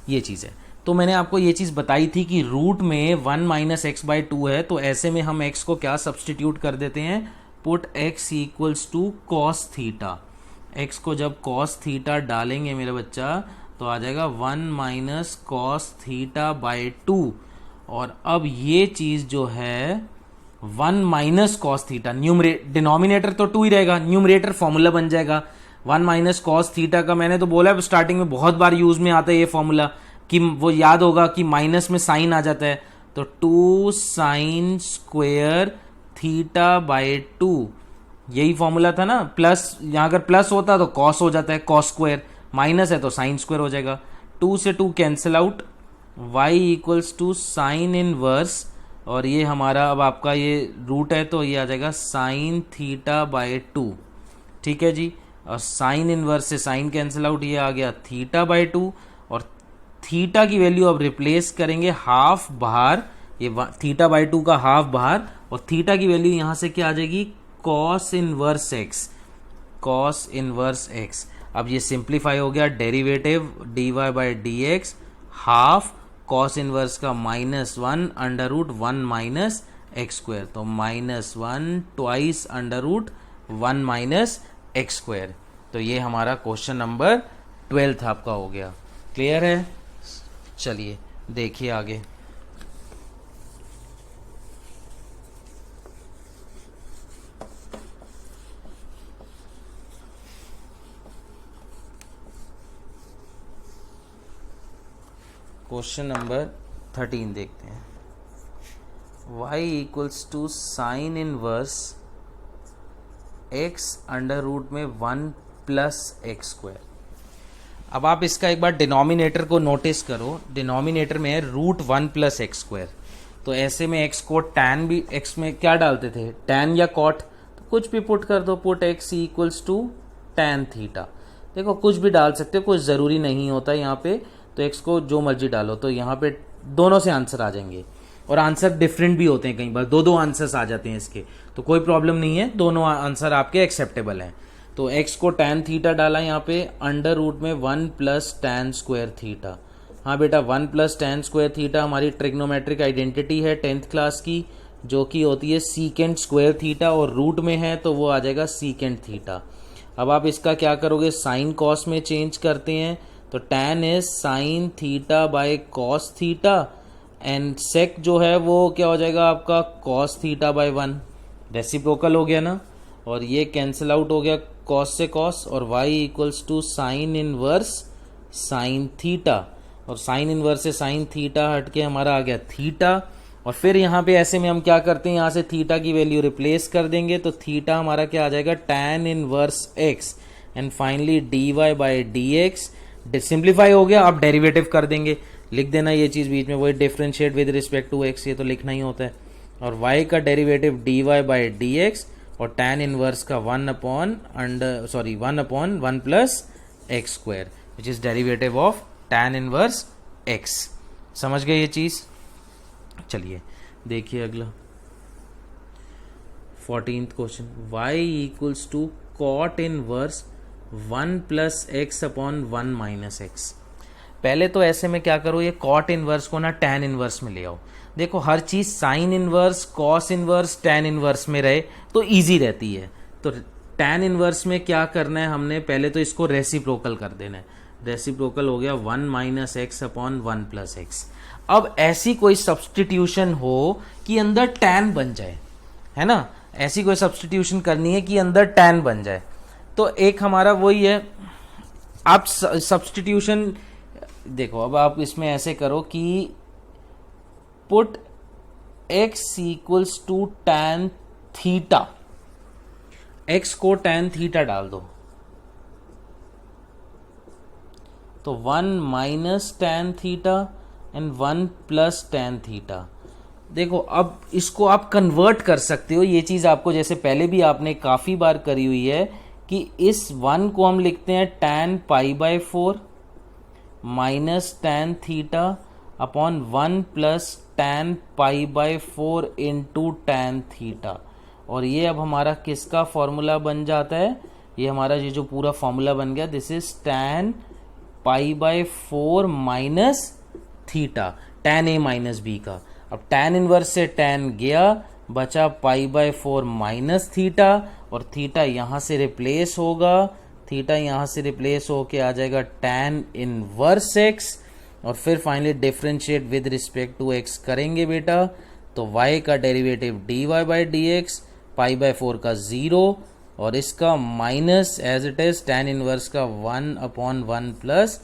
ये चीज़ है। तो मैंने आपको ये चीज़ बताई थी कि रूट में 1 माइनस एक्स बाय 2 है, तो ऐसे में हम x को क्या सब्सटीट्यूट कर देते हैं, put x equals to cos theta. x को जब कॉस थीटा डालेंगे मेरा बच्चा तो आ जाएगा 1 माइनस कॉस थीटा बाय 2, और अब ये चीज़ जो है 1 माइनस कॉस थीटा, डिनोमिनेटर तो 2 ही रहेगा, न्यूमरेटर फॉर्मूला बन जाएगा 1 माइनस कॉस थीटा का। मैंने तो बोला है स्टार्टिंग में बहुत बार यूज में आता है ये फॉर्मूला, कि वो याद होगा कि माइनस में साइन आ जाता है, तो 2 साइन स्क्वेयर थीटा बाय 2, यही फॉर्मूला था ना। प्लस यहां अगर प्लस होता तो कॉस हो जाता है, कॉस स्क्वेयर, माइनस है तो साइन स्क्वेयर हो जाएगा, 2 से 2 cancel out, y equals to sine inverse, और ये हमारा अब आपका ये रूट है तो ये आ जाएगा साइन थीटा बाय 2, ठीक है जी। और साइन इनवर्स से साइन कैंसिल आउट, ये आ गया थीटा बाय 2, और थीटा की वैल्यू अब रिप्लेस करेंगे हाफ बाहर, ये थीटा बाय 2 का हाफ बाहर, और थीटा की वैल्यू यहां से क्या आ जाएगी, cos inverse x, cos inverse x. अब ये सिंप्लीफाई हो गया, derivative dy by dx half cos inverse का -1 under root 1 minus x square, तो -1 twice under root 1 minus x square. तो ये हमारा क्वेश्चन नंबर 12 आपका हो गया। क्लियर है? चलिए देखिए आगे। क्वेश्चन नंबर 13 देखते हैं, y equals to sine inverse x under root में 1 प्लस एक्स स्क्वायर। अब आप इसका एक बार डिनोमिनेटर को नोटिस करो, डिनोमिनेटर में है रूट 1 प्लस एक्स स्क्वायर, तो ऐसे में x को tan भी, x में क्या डालते थे, tan या cot, तो कुछ भी पुट कर दो, put x equals to tan theta. देखो कुछ भी डाल सकते हो, कुछ ज़रूरी नहीं होता यहाँ पे, तो x को जो मर्जी डालो, तो यहाँ पे दोनों से आंसर आ जाएंगे, और आंसर डिफरेंट भी होते हैं, कई बार दो आंसर्स आ जाते हैं इसके, तो कोई प्रॉब्लम नहीं है, दोनों आंसर आपके एक्सेप्टेबल हैं। तो x को tan थीटा डाला यहाँ पे, अंडर रूट में 1 प्लस टैन स्क्वायर थीटा। हाँ बेटा, 1 प्लस टैन स्क्वायर थीटा हमारी ट्रिग्नोमेट्रिक आइडेंटिटी है 10th क्लास की, जो कि होती है सीकेंट स्क्वायर थीटा, और रूट में है तो वो आ जाएगा सीकेंट थीटा। अब आप इसका क्या करोगे, साइन कॉस में चेंज करते हैं, तो tan is sine theta by cos theta, and sec जो है वो क्या हो जाएगा आपका कॉस थीटा बाय 1, रेसिप्रोकल हो गया ना, और ये कैंसिल आउट हो गया कॉस से कॉस, और y equals to sine inverse sine theta, और साइन इनवर्स से साइन थीटा हट के हमारा आ गया थीटा, और फिर यहाँ पे ऐसे में हम क्या करते हैं, यहाँ से थीटा की वैल्यू रिप्लेस कर देंगे, तो थीटा हमारा क्या आ जाएगा, tan inverse x, and finally dy by dx, simplify हो गया। अब डेरिवेटिव कर देंगे, लिख देना ये चीज़ बीच में, वही differentiate with respect to x, ये तो लिखना ही होता है, और y का डेरिवेटिव dy बाय dx, और tan इनवर्स का 1 upon 1 plus x square, which is derivative of tan inverse x। समझ गए ये चीज़? चलिए देखिए अगला 14th question, y equals to cot inverse 1 plus x upon 1 minus x. पहले तो ऐसे में क्या करो, ये कॉट इनवर्स को ना tan इनवर्स में ले आओ। देखो हर चीज़ sine inverse, cos inverse, tan inverse में रहे तो इजी रहती है। तो tan इनवर्स में क्या करना है हमने, पहले तो इसको रेसिप्रोकल कर देना है, रेसिप्रोकल हो गया 1 minus x upon 1 plus x. अब ऐसी कोई सब्सटीट्यूशन हो कि अंदर tan बन जाए, है ना, ऐसी कोई सब्सटीट्यूशन करनी है कि अंदर tan बन जाए, तो एक हमारा वही है, आप सब्सटीट्यूशन देखो, अब आप इसमें ऐसे करो कि put x equals to tan theta, x को tan थीटा डाल दो, तो 1 minus tan theta and 1 plus tan theta. देखो अब इसको आप कन्वर्ट कर सकते हो, ये चीज आपको जैसे पहले भी आपने काफी बार करी हुई है कि इस 1 को हम लिखते हैं tan pi by 4 minus tan theta upon 1 plus tan pi by 4 into tan theta. और ये अब हमारा किसका फॉर्मूला बन जाता है, ये हमारा ये जो पूरा फॉर्मूला बन गया, this is tan pi by 4 minus theta, tan a minus b का। अब tan इनवर्स से tan गया, बचा पाई बाय 4 माइनस थीटा, और थीटा यहां से रिप्लेस होगा, थीटा यहां से रिप्लेस होके आ जाएगा tan इनवर्स x, और फिर finally differentiate with respect to x करेंगे बेटा, तो y का derivative dy by d x, pi by 4 का 0, और इसका minus as it is tan inverse का 1 अपॉन 1 प्लस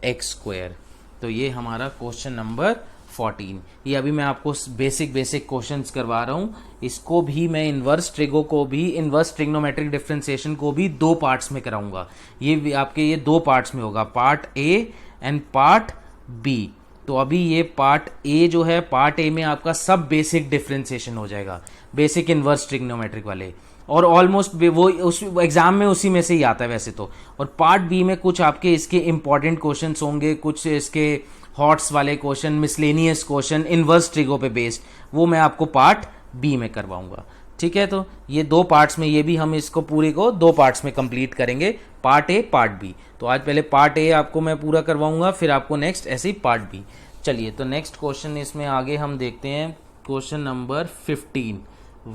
एक्स स्क्वायर। तो ये हमारा क्वेश्चन नंबर 14। ये अभी मैं आपको बेसिक क्वेश्चंस करवा रहा हूँ। इसको भी मैं इन्वर्स ट्रिगो को भी, इन्वर्स ट्रिग्नोमेट्रिक डिफरेंशिएशन को भी 2 पार्ट्स में कराऊंगा। ये आपके ये 2 पार्ट्स में होगा, part A and part B. तो अभी ये पार्ट ए जो है, पार्ट ए में आपका सब बेसिक डिफरेंशिएशन हो जाएगा, बेसिक इन्वर्स ट्रिग्नोमेट्रिक वाले, और ऑलमोस्ट वो उस एग्जाम में उसी में से ही आता है वैसे तो। और पार्ट बी में कुछ आपके इसके इंपॉर्टेंट क्वेश्चंस होंगे, कुछ इसके हॉट्स वाले question, miscellaneous question inverse trigo पे बेस्ड, वो मैं आपको पार्ट बी में करवाऊंगा। ठीक है, तो ये 2 पार्ट्स में, ये भी हम इसको पूरे को 2 पार्ट्स में कंप्लीट करेंगे, पार्ट ए पार्ट बी। तो आज पहले पार्ट ए आपको मैं पूरा करवाऊंगा, फिर आपको नेक्स्ट ऐसे ही पार्ट बी। चलिए, तो नेक्स्ट क्वेश्चन इसमें आगे हम देखते हैं, question number 15,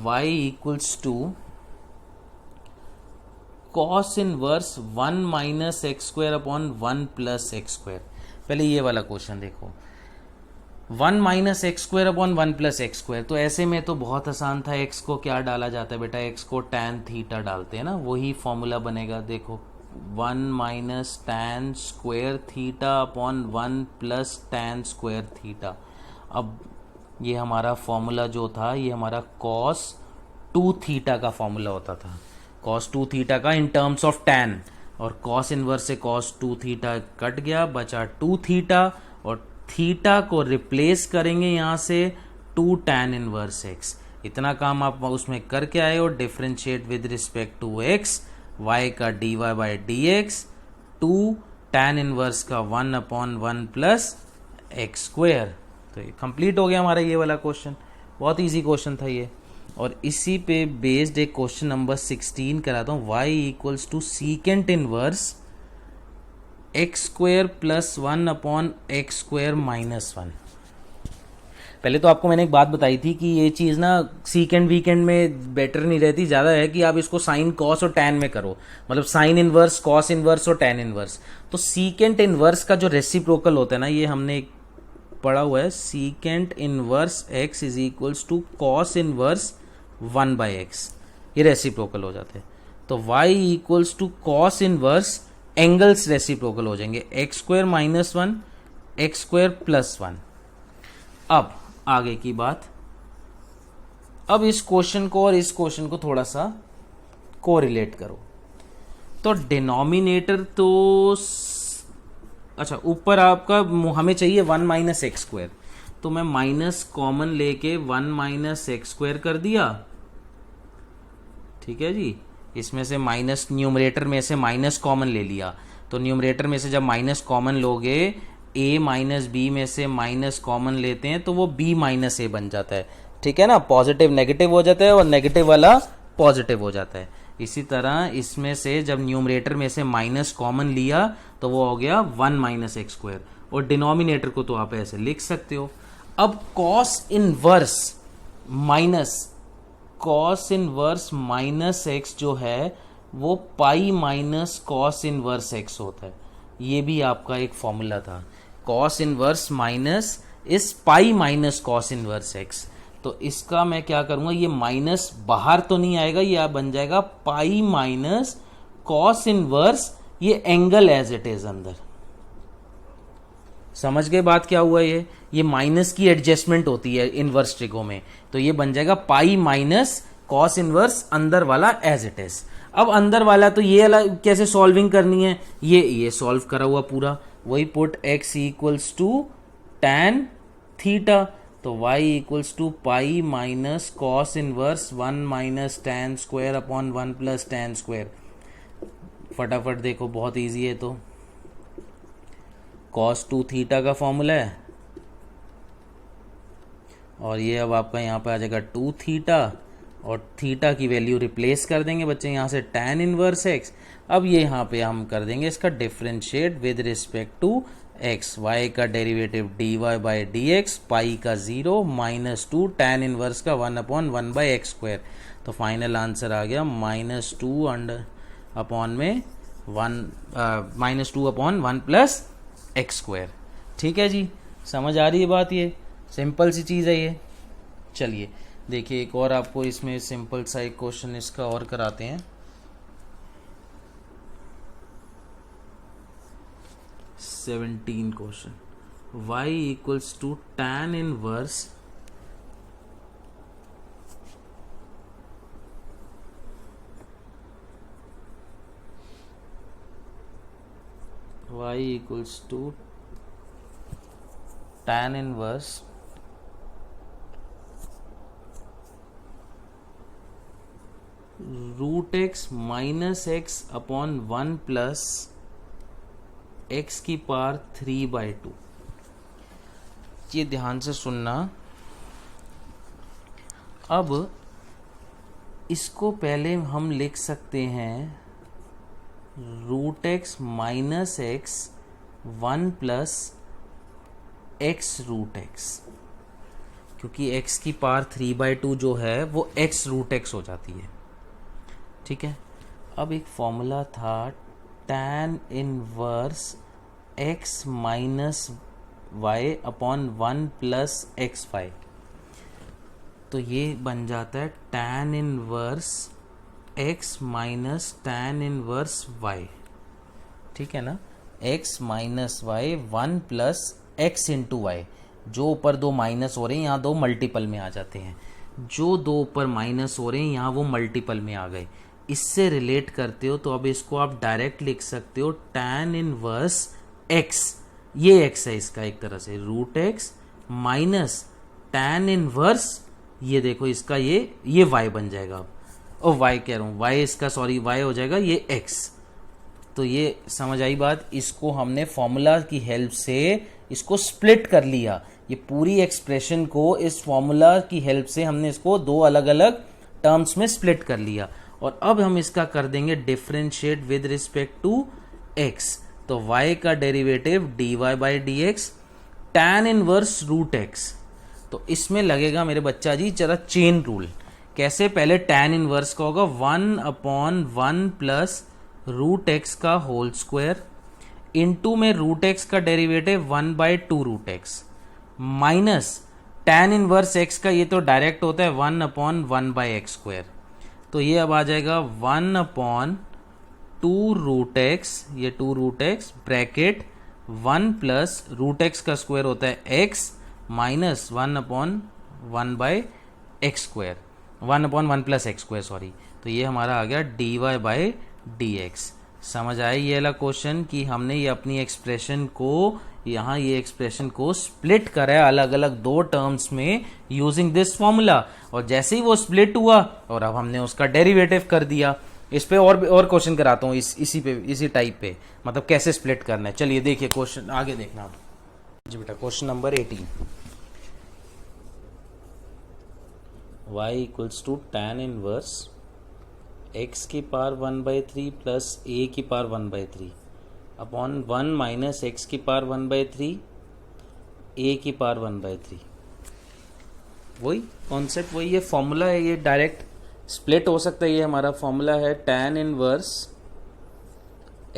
y equals to cos inverse 1 minus x square upon 1 plus x square. पहले ये वाला क्वेश्चन देखो, 1 minus x square upon 1 plus x square. तो ऐसे में तो बहुत आसान था, x को क्या डाला जाता है बेटा, x को tan थीटा डालते हैं ना, वही फॉर्मूला बनेगा। देखो 1 minus tan square theta upon 1 plus tan square theta. अब ये हमारा फॉर्मूला जो था, ये हमारा cos 2 थीटा का फॉर्मूला होता था, cos 2 थीटा का इन टर्म्स ऑफ tan, और cos इनवर्स से cos 2 थीटा कट गया, बचा 2 थीटा, और थीटा को रिप्लेस करेंगे यहाँ से 2 tan इनवर्स x। इतना काम आप उसमें करके आए हो, differentiate with respect to x, y का dy by d x, 2 tan inverse का 1 अपॉन 1 प्लस एक्स स्क्वायर। तो ये कंप्लीट हो गया हमारा ये वाला क्वेश्चन, बहुत इजी क्वेश्चन था ये। और इसी पे बेस्ड एक क्वेश्चन नंबर 16 कराता हूँ, y equals to secant inverse x square plus 1 upon x square minus 1। पहले तो आपको मैंने एक बात बताई थी कि ये चीज़ ना सीकेंड वीकेंड में बेटर नहीं रहती, ज़्यादा है कि आप इसको साइन कॉस और टैन में करो, मतलब साइन इनवर्स, कॉस इनवर्स और टैन इनवर्स। तो सीकेंट इनवर्स का जो रेसिप्रोकल होता है ना, ये हमने पढ़ा हुआ है, secant inverse x is equals to cos inverse 1 by x, ये रेसिप्रोकल हो जाते हैं। तो y equals to cos inverse, angles reciprocal हो जाएंगे, x square minus 1, x square plus 1। अब आगे की बात, अब इस क्वेश्चन को और इस क्वेश्चन को थोड़ा सा कोरिलेट करो। तो डिनोमिनेटर तो अच्छा, ऊपर आपका हमें चाहिए 1 माइनस एक्स स्क्वायर, तो मैं माइनस कॉमन लेके 1 माइनस एक्स स्क्वायर कर दिया। ठीक है जी, इसमें से माइनस, न्यूमरेटर में से माइनस कॉमन ले लिया, तो न्यूमरेटर में से जब माइनस कॉमन लोगे, a माइनस बी में से माइनस कॉमन लेते हैं तो वो b माइनस ए बन जाता है। ठीक है ना, पॉजिटिव नेगेटिव हो जाता है और नेगेटिव वाला पॉजिटिव हो जाता है। इसी तरह इसमें से जब न्यूमरेटर में से माइनस कॉमन लिया तो वो हो गया 1 माइनस एक्स स्क्वायर, और डिनोमिनेटर को तो आप ऐसे लिख सकते हो। अब कॉस इनवर्स माइनस एक्स जो है वो पाई माइनस कॉस इनवर्स एक्स होता है, ये भी आपका एक फॉर्मूला था। कॉस इनवर्स माइनस इस पाई माइनस कॉस इनवर्स एक्स, तो इसका मैं क्या करूंगा, ये माइनस बाहर तो नहीं आएगा, ये बन जाएगा पाई माइनस कॉस इनवर्स, ये एंगल एज इट इज अंदर। समझ गए बात क्या हुआ, ये माइनस की एडजस्टमेंट होती है इनवर्स ट्रिगो में, तो ये बन जाएगा पाई माइनस कॉस इनवर्स अंदर वाला एज इट इज। अब अंदर वाला तो ये वाला कैसे सॉल्विंग करनी है, ये सॉल्व करा हुआ पूरा, वही put x equals to tan theta, तो y equals to pi minus cos inverse 1 minus tan square upon 1 plus tan square. फटाफट देखो, बहुत इजी है। तो cos 2 थीटा का फॉर्मूला है, और ये अब आपका यहाँ पे आ जाएगा 2 थीटा, और थीटा की वैल्यू रिप्लेस कर देंगे बच्चे यहाँ से tan इनवर्स x। अब ये यहाँ पे हम कर देंगे इसका differentiate with respect to x, y का derivative dy by d x, pi का 0 -2 tan इनवर्स का 1/1 बाई एक्स स्क्वायर। तो फाइनल आंसर आ गया -2 अंडर अपॉन में 1 प्लस एक्स स्क्वायर। ठीक है जी, समझ आ रही है बात? ये सिंपल सी चीज़ है ये। चलिए देखिए, एक और आपको इसमें सिंपल सा एक क्वेश्चन इसका और कराते हैं। 17 question, y equals to tan inverse y equals to tan inverse √x minus x upon 1 plus x की पावर 3/2। ये ध्यान से सुनना। अब इसको पहले हम लिख सकते हैं √x minus x 1 plus x √x, क्योंकि x की पावर 3/2 जो है वो x √x हो जाती है। ठीक है, अब एक फॉर्मूला था tan inverse x minus y upon 1 plus x y. तो ये बन जाता है tan inverse x minus tan inverse y। ठीक है ना, x minus y 1 plus x into y. जो ऊपर दो माइनस हो रहे हैं यहाँ दो मल्टीपल में आ जाते हैं, जो दो ऊपर माइनस हो रहे हैं यहाँ वो मल्टीपल में आ गए। इससे रिलेट करते हो तो अब इसको आप डायरेक्ट लिख सकते हो tan इनवर्स x, ये x है इसका एक तरह से, √x माइनस tan इनवर्स, ये देखो इसका ये y बन जाएगा। और y कह रहा हूँ, y इसका सॉरी y हो जाएगा ये x। तो ये समझ आई बात। इसको हमने फॉर्मूला की हेल्प से इसको स्प्लिट कर लिया। ये पूरी एक्सप्रेशन को इस फॉर्मूला की हेल्प से हमने इसको दो अलग अलग टर्म्स में स्प्लिट कर लिया। और अब हम इसका कर देंगे differentiate with respect to x। तो y का derivative dy by d x tan inverse √x। तो इसमें लगेगा मेरे बच्चा जी जरा चेन रूल। कैसे? पहले tan इनवर्स का होगा 1/1 प्लस √x का होल स्क्वायर, इंटू में √x का derivative 1/2 √x, minus tan inverse x का ये तो डायरेक्ट होता है 1/1 बाई एक्स स्क्वायर। तो ये अब आ जाएगा 1/2 √x, ये 2 √x ब्रैकेट 1 प्लस √x का स्क्वायर होता है x minus 1/1 by x square, 1/1 plus x square sorry. तो ये हमारा आ गया dy बाई डी एक्स। समझ आया ये वाला क्वेश्चन कि हमने ये अपनी एक्सप्रेशन को यहाँ ये एक्सप्रेशन को स्प्लिट करा है अलग अलग दो टर्म्स में यूजिंग दिस फॉर्मूला। और जैसे ही वो स्प्लिट हुआ और अब हमने उसका डेरिवेटिव कर दिया। इस पे और क्वेश्चन कराता हूँ इसी टाइप पे, मतलब कैसे स्प्लिट करना है। चलिए देखिए क्वेश्चन आगे देखना आप जी बेटा। Question number 18, y equals to tan inverse x की पावर 1/3 प्लस a की पावर 1/3 अपॉन 1 माइनस एक्स की पावर 1/3 a की पावर 1/3। वही कॉन्सेप्ट वही है, फॉर्मूला है ये, डायरेक्ट स्प्लिट हो सकता है। ये हमारा फॉर्मूला है tan inverse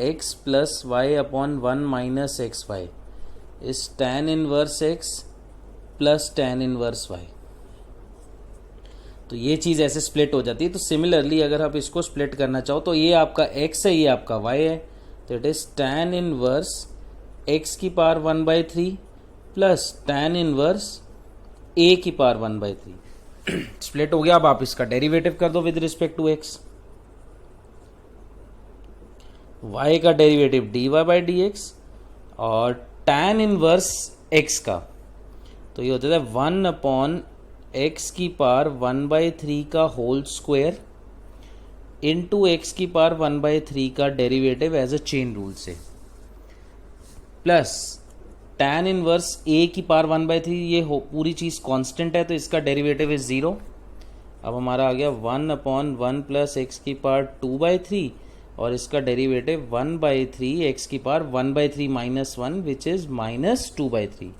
x plus y upon 1 minus x y इस tan inverse x plus tan inverse y। तो ये चीज़ ऐसे स्प्लिट हो जाती है। तो सिमिलरली अगर आप इसको स्प्लिट करना चाहो तो ये आपका x है, ये आपका y है। तो it is tan inverse x की power 1/3 plus tan inverse a की पावर 1/3। स्प्लिट हो गया। अब आप इसका डेरिवेटिव कर दो with respect to x। y का derivative dy by d x और tan इनवर्स x का, तो ये होता है 1/x की पावर 1/3 का होल स्क्वायर इंटू एक्स की पावर 1/3 का derivative as a chain rule से, प्लस tan इनवर्स ए की पावर 1/3, ये हो पूरी चीज कांस्टेंट है तो इसका डेरिवेटिव इज 0। अब हमारा आ गया 1/1 प्लस एक्स की पावर 2/3 और इसका डेरिवेटिव 1/3 एक्स की पावर 1/3 माइनस 1 विच इज -2/3।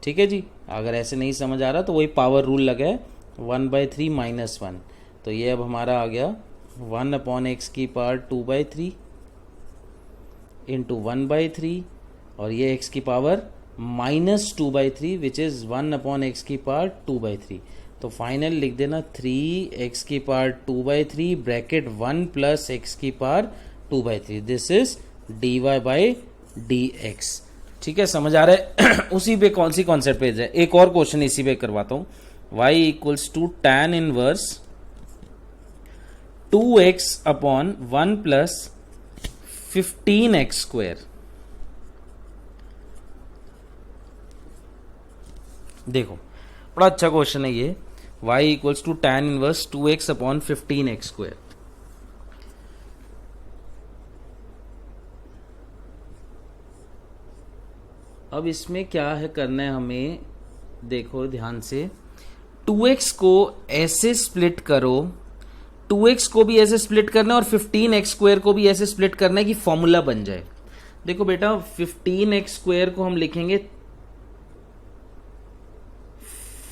ठीक है जी, अगर ऐसे नहीं समझ आ रहा तो वही पावर रूल लगा है 1/3 माइनस 1। तो ये अब हमारा आ गया 1/x की पावर 2/3 इंटू 1/3 और ये x की पावर -2/3 विच इज 1/x की पावर 2/3। तो फाइनल लिख देना 3x की पावर 2/3 ब्रैकेट 1 प्लस एक्स की पावर 2/3, दिस इज dy/dx। ठीक है, समझ आ रहा है? उसी पे कौन सी कॉन्सेप्ट पे है, एक और क्वेश्चन इसी पे करवाता हूं। y equals to tan inverse 2x/1 plus 15x²। देखो बड़ा अच्छा क्वेश्चन है ये, y equals to tan inverse 2x/15x²। अब इसमें क्या है करना है हमें, देखो ध्यान से, 2x को ऐसे स्प्लिट करो, 2x को भी ऐसे स्प्लिट करना है और 15x² को भी ऐसे स्प्लिट करना है कि फॉर्मूला बन जाए। देखो बेटा 15x² को हम लिखेंगे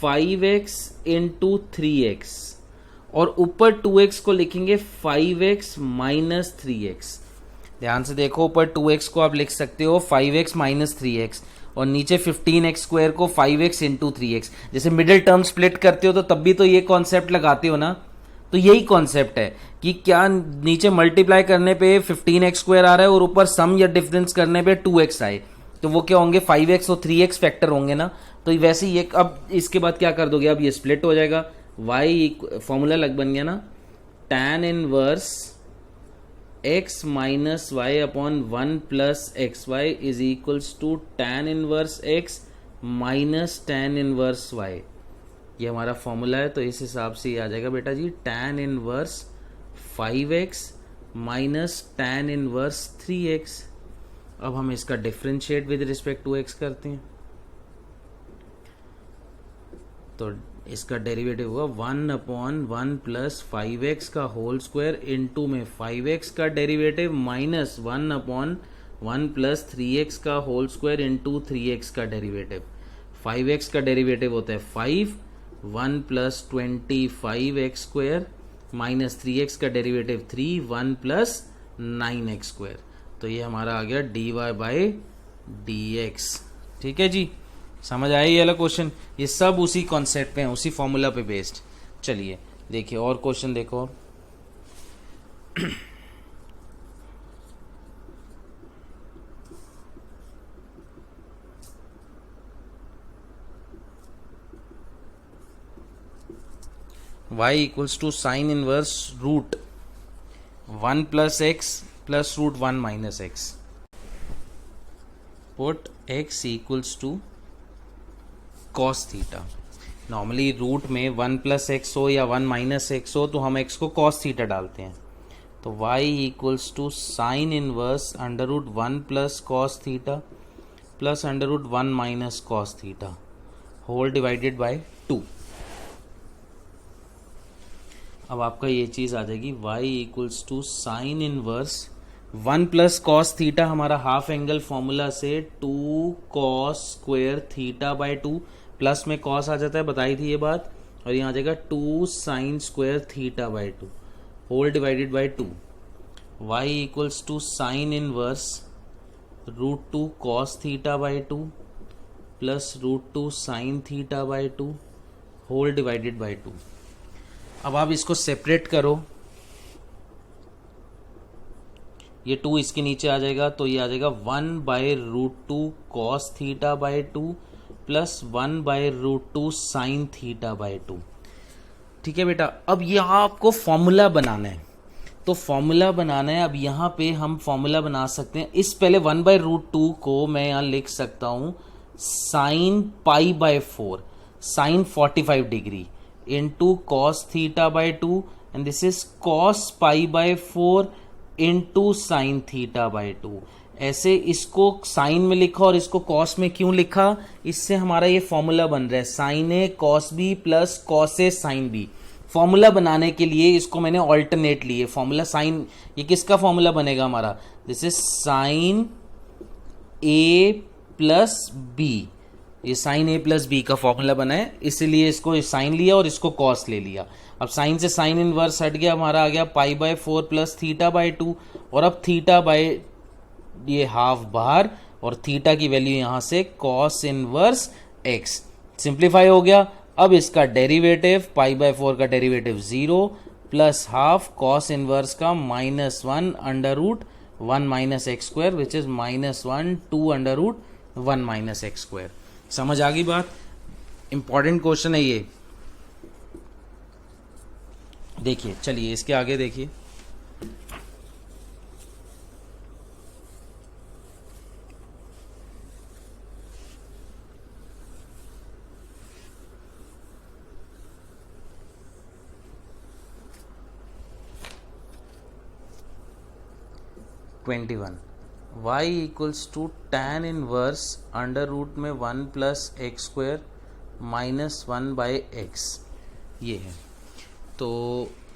5x इंटू 3x और ऊपर 2x को लिखेंगे 5x माइनस 3x। ध्यान से देखो, ऊपर 2x को आप लिख सकते हो 5x माइनस 3x और नीचे 15x² को 5x इंटू 3x। जैसे मिडिल टर्म स्प्लिट करते हो तो तब भी तो ये कॉन्सेप्ट लगाते हो ना, तो यही कॉन्सेप्ट है कि क्या नीचे मल्टीप्लाई करने पे 15x² आ रहा है और ऊपर सम या डिफरेंस करने पे 2x आए, तो वो क्या होंगे 5x और 3x फैक्टर होंगे ना। तो वैसे ही अब इसके बाद क्या कर दोगे, अब ये स्प्लिट हो जाएगा, y फॉर्मूला लग बन गया ना, tan inverse x minus y upon 1 plus x y is equals to tan inverse x minus tan inverse y। ये हमारा फॉर्मूला है, तो इस हिसाब से ये आ जाएगा बेटा जी tan inverse 5x minus tan inverse 3x। अब हम इसका differentiate with respect to x करते हैं, तो इसका डेरिवेटिव होगा 1/1 प्लस 5x का होल स्क्वायर इंटू में 5x का डेरिवेटिव माइनस 1/1 प्लस 3x का होल स्क्वायर इंटू 3x का डेरिवेटिव। 5x का डेरिवेटिव होता है 5, 1 प्लस 25x² माइनस 3x का डेरिवेटिव 3, 1 प्लस 9x²। तो ये हमारा आ गया dy/dx। ठीक है जी, समझ आया ये वाला क्वेश्चन? ये सब उसी कॉन्सेप्ट पे है, उसी फॉर्मूला पे बेस्ड। चलिए देखिए और क्वेश्चन देखो। y equals to sine inverse root 1 plus x plus root 1 minus x. Put x equals to cos theta. Normally root में 1 प्लस एक्स हो या 1 माइनस एक्स हो तो हम x को कॉस थीटा डालते हैं। तो y equals to sine inverse under root 1 plus cos theta plus under root 1 minus cos theta whole divided by 2। अब आपका ये चीज़ आ जाएगी y equals to sine inverse 1 plus cos theta, हमारा हाफ एंगल फॉर्मूला से 2 cos square theta by 2, plus में cos आ जाता है, बताई थी ये बात, और यहाँ आ जाएगा 2 sine square theta by 2 whole divided by 2। y equals to sine inverse root 2 cos theta by 2 plus root 2 sine theta by 2 whole divided by 2। अब आप इसको सेपरेट करो, ये 2 इसके नीचे आ जाएगा, तो ये आ जाएगा 1/√2 cos theta by 2 plus 1/√2 sign theta by 2। ठीक है बेटा, अब यहाँ आपको फॉर्मूला बनाना है, तो फॉर्मूला बनाना है। अब यहाँ पे हम फॉर्मूला बना सकते हैं, इस पहले 1/√2 को मैं यहाँ लिख सकता हूँ sine π/4 sine 45 degree into cos theta by 2 and this is cos pi by 4 into sine theta by 2। ऐसे इसको साइन में लिखा और इसको कॉस में क्यों लिखा, इससे हमारा ये फॉर्मूला बन रहा है sign A cos B plus cos A sine B. Formula बनाने के लिए इसको मैंने ऑल्टरनेट लिए फॉर्मूला साइन, ये किसका फॉर्मूला बनेगा हमारा, this is sine a plus b, ये साइन ए प्लस बी का फॉर्मूला बना है, इसीलिए इसको साइन लिया और इसको कॉस ले लिया। अब साइन से साइन इनवर्स हट गया, हमारा आ गया pi by 4 plus theta by 2, और अब थीटा बाय ये हाफ बाहर और थीटा की वैल्यू यहां से कॉस इनवर्स एक्स, सिंप्लीफाई हो गया। अब इसका डेरिवेटिव पाई बाय 4 का derivative 0 plus half cos inverse का -1 under root 1 minus x square which is -1 2 under root 1 minus x square. समझ आ गई बात, इंपॉर्टेंट क्वेश्चन है ये। देखिए चलिए इसके आगे देखिए, y equals to tan inverse under root में 1 plus x square minus 1 by x, ये है। तो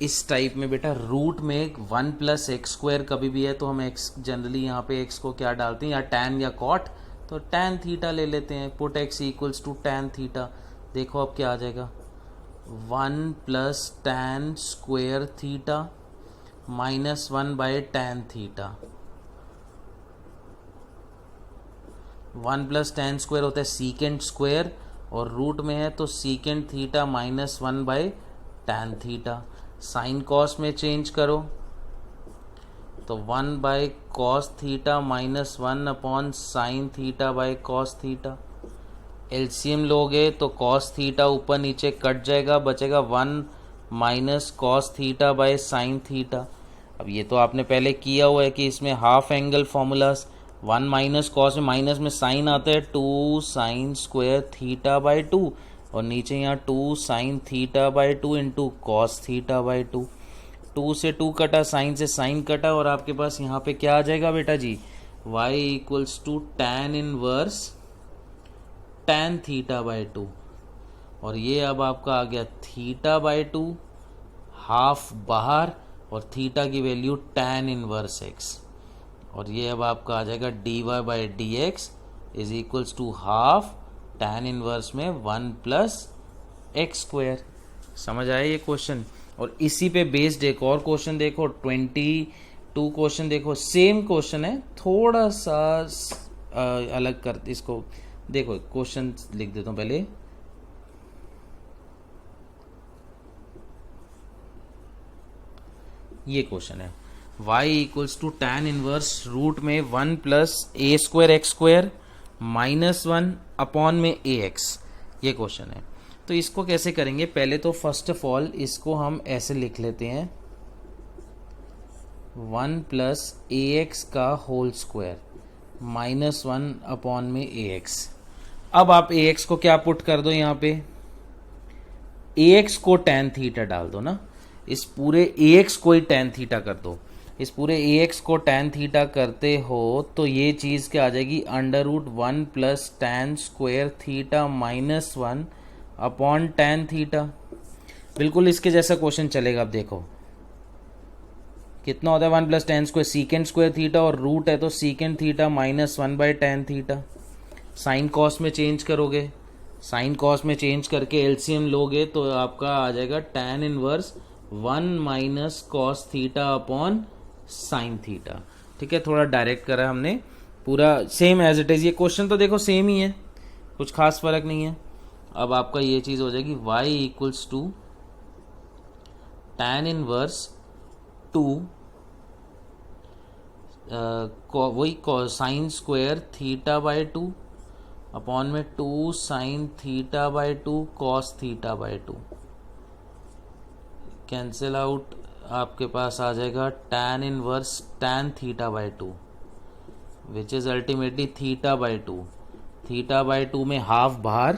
इस टाइप में बेटा रूट में 1 प्लस एक्स स्क्वायर कभी भी है तो हम x जनरली यहाँ पे x को क्या डालते हैं, या tan या cot, तो tan थीटा ले लेते हैं। Put x equals to tan theta, देखो अब क्या आ जाएगा 1 plus tan square theta minus 1 by tan theta. 1 plus tan square होता है सीकेंट स्क्वायर और रूट में है तो secant theta minus 1 by tan theta. Sine cos में चेंज करो तो 1 by cos theta minus 1 upon sine theta by cos theta. LCM लोगे तो कॉस थीटा ऊपर नीचे कट जाएगा, बचेगा 1 minus cos theta by sine theta. अब ये तो आपने पहले किया हुआ है कि इसमें half angle formulas, 1 minus cos में माइनस में साइन आता है 2 साइन स्क्वायर थीटा बाय 2 और नीचे यहाँ 2 sine theta by 2 into cos theta by 2। 2 से 2 कटा, साइन से साइन कटा और आपके पास यहाँ पे क्या आ जाएगा बेटा जी, y equals to tan inverse tan theta by 2 और ये अब आपका आ गया थीटा बाय 2 हाफ बाहर और थीटा की वैल्यू tan इनवर्स x, और ये अब आपका आ जाएगा dy by d x is equals to half tan inverse में 1 प्लस एक्स स्क्वायर। समझ आया ये क्वेश्चन। और इसी पे बेस्ड एक और क्वेश्चन देखो, 22 क्वेश्चन देखो, सेम क्वेश्चन है, थोड़ा सा अलग कर इसको देखो। क्वेश्चन लिख देता हूँ पहले, ये क्वेश्चन है y equals to tan inverse root में 1 plus a square x square minus 1 upon में ए एक्स, ये क्वेश्चन है। तो इसको कैसे करेंगे, पहले तो फर्स्ट ऑफ ऑल इसको हम ऐसे लिख लेते हैं 1 प्लस ए एक्स का होल स्क्वायर माइनस 1 अपॉन में ए एक्स। अब आप ए एक्स को क्या पुट कर दो, यहाँ पे ए एक्स को tan थीटा डाल दो ना, इस पूरे ए एक्स को ही tan थीटा कर दो। इस पूरे ए एक्स को tan थीटा करते हो तो ये चीज़ क्या आ जाएगी, under root 1 plus tan square theta minus 1 upon tan theta. बिल्कुल इसके जैसा क्वेश्चन चलेगा। अब देखो कितना होता है 1 plus tan square secant square theta और रूट है तो secant theta minus 1 by tan theta. Sine cos में चेंज करोगे, साइन कॉस में चेंज करके एलसीएम लोगे तो आपका आ जाएगा tan inverse 1 minus cos theta upon sine theta. ठीक है, थोड़ा डायरेक्ट करा हमने, पूरा सेम एज इट इज। ये क्वेश्चन तो देखो सेम ही है, कुछ खास फर्क नहीं है। अब आपका ये चीज हो जाएगी y equals to tan inverse 2 वही sine square theta by 2 upon में 2 sine theta by 2 cos theta by 2। Cancel out, आपके पास आ जाएगा tan inverse tan theta by 2 which is ultimately theta by 2। Theta by 2 में हाफ बाहर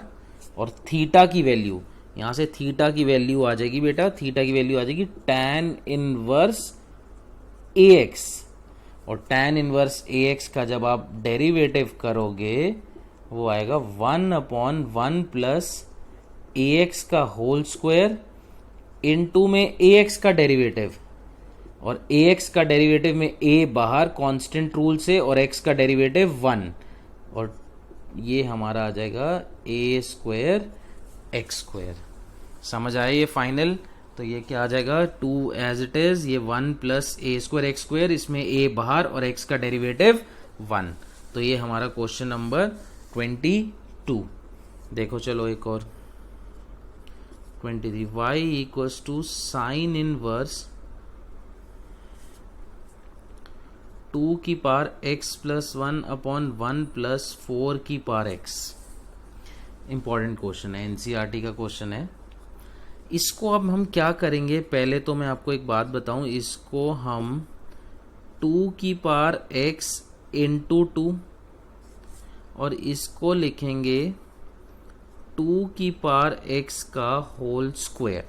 और theta की वैल्यू यहाँ से थीटा की वैल्यू आ जाएगी बेटा, थीटा की वैल्यू आ जाएगी tan इनवर्स ax, और tan इनवर्स ax का जब आप डेरिवेटिव करोगे वो आएगा 1/1 प्लस ax का होल स्क्वायर इनटू में ax का डेरिवेटिव, और ax का डेरिवेटिव में a बाहर कांस्टेंट रूल से, और x का डेरिवेटिव 1, और ये हमारा आ जाएगा a स्क्वायर x स्क्वायर। समझ आया ये फाइनल? तो ये क्या आ जाएगा 2 एज इट इज, ये 1 plus a square x square, इसमें a बाहर और x का डेरिवेटिव 1। तो ये हमारा क्वेश्चन नंबर 22। देखो चलो एक और 23, y equals to sine inverse 2 की power x plus 1 upon 1 plus 4 की पावर x। इंपॉर्टेंट क्वेश्चन है, एनसीईआरटी का क्वेश्चन है। इसको अब हम क्या करेंगे, पहले तो मैं आपको एक बात बताऊं, इसको हम 2 की पावर x इंटू 2, और इसको लिखेंगे 2 की पावर x का होल स्क्वायर।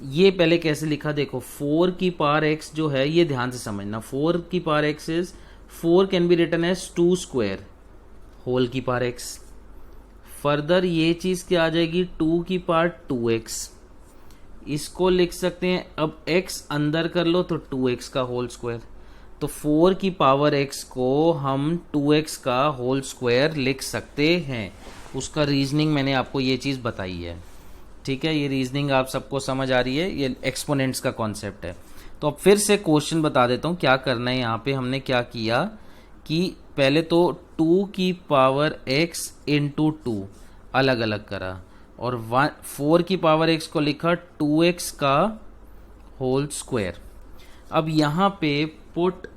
ये पहले कैसे लिखा देखो, 4 की पावर x जो है, ये ध्यान से समझना, 4 की power x is 4 can be written as 2 square whole की पावर x। फर्दर ये चीज क्या आ जाएगी 2 की पावर 2x, इसको लिख सकते हैं, अब x अंदर कर लो तो 2x का होल स्क्वायर, तो 4 की पावर x को हम 2x का होल स्क्वायर लिख सकते हैं। उसका रीजनिंग मैंने आपको ये चीज बताई है, ठीक है, ये रीजनिंग आप सबको समझ आ रही है, ये एक्सपोनेंट्स का कॉन्सेप्ट है। तो अब फिर से क्वेश्चन बता देता हूं क्या करना है। यहाँ पे हमने क्या किया कि पहले तो 2 की पावर x इंटू 2 अलग अलग करा, और 4 की पावर x को लिखा 2x का होल स्क्वायर। अब यहाँ पे पुट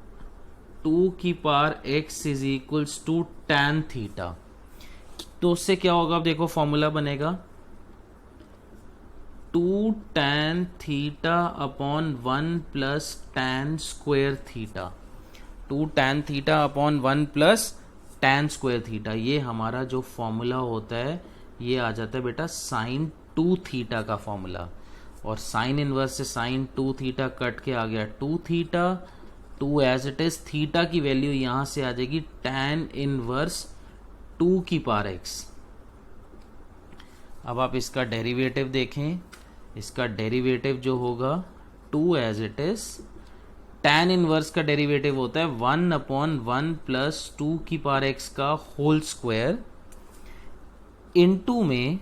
2 की power x is equals to tan theta, तो उससे क्या होगा, अब देखो फॉर्मूला बनेगा 2 tan theta upon 1 plus tan square theta, 2 tan theta upon 1 plus tan square theta. ये हमारा जो फॉर्मूला होता है ये आ जाता है बेटा साइन 2 थीटा का फॉर्मूला, और साइन इनवर्स से साइन 2 थीटा कट के आ गया 2 theta, 2 as it is, theta की वैल्यू यहां से आ जाएगी tan इनवर्स 2 की पावर x। अब आप इसका डेरिवेटिव देखें, इसका डेरिवेटिव जो होगा 2 as it is, tan inverse का डेरिवेटिव होता है 1/1 प्लस 2 की पावर x का होल स्क्वायर इनटू में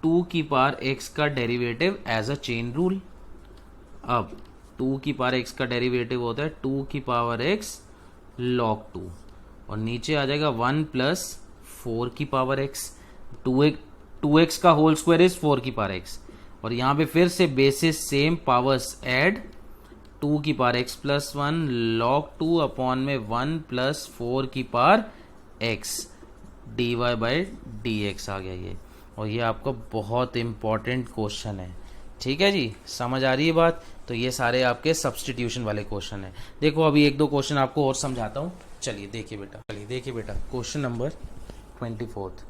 2 की पावर x का derivative as a chain rule. अब 2 की पावर x का डेरिवेटिव होता है 2 की पावर x log 2, और नीचे आ जाएगा 1 प्लस 4 की पावर x, 2x का होल स्क्वायर इज 4 की पावर x, और यहाँ पे फिर से बेसिस सेम पावर्स ऐड, 2 की power x plus 1 log 2 upon में 1 प्लस 4 की power x dy by d x आ गया ये, और ये आपका बहुत इंपॉर्टेंट क्वेश्चन है, ठीक है जी, समझ आ रही है बात। तो ये सारे आपके सब्सटीट्यूशन वाले क्वेश्चन है। देखो अभी एक दो क्वेश्चन आपको और समझाता हूँ, चलिए देखिए बेटा, question number 24,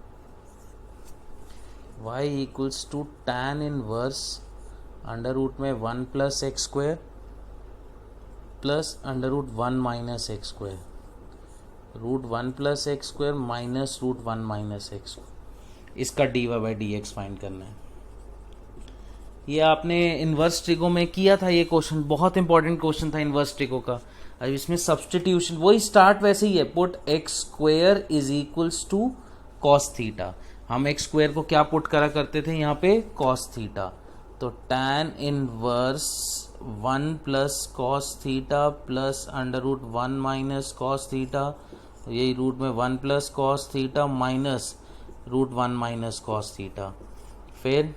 y equals to tan inverse under root में 1 plus x square plus under root 1 minus x square, root 1 plus x square minus root 1 minus x, इसका dy by d x find करना है। ये आपने inverse trigo में किया था, ये क्वेश्चन बहुत इंपॉर्टेंट क्वेश्चन था इनवर्स ट्रिगो का। अब इसमें सब्सटीट्यूशन वही स्टार्ट वैसे ही है, put x square is equals to cos theta. हम एक्स स्क्वायर को क्या पुट करा करते थे यहाँ पे, कॉस थीटा, तो tan inverse 1 plus cos theta plus under root 1 minus cos theta, यही रूट में 1 plus cos theta minus root 1 minus cos theta, फिर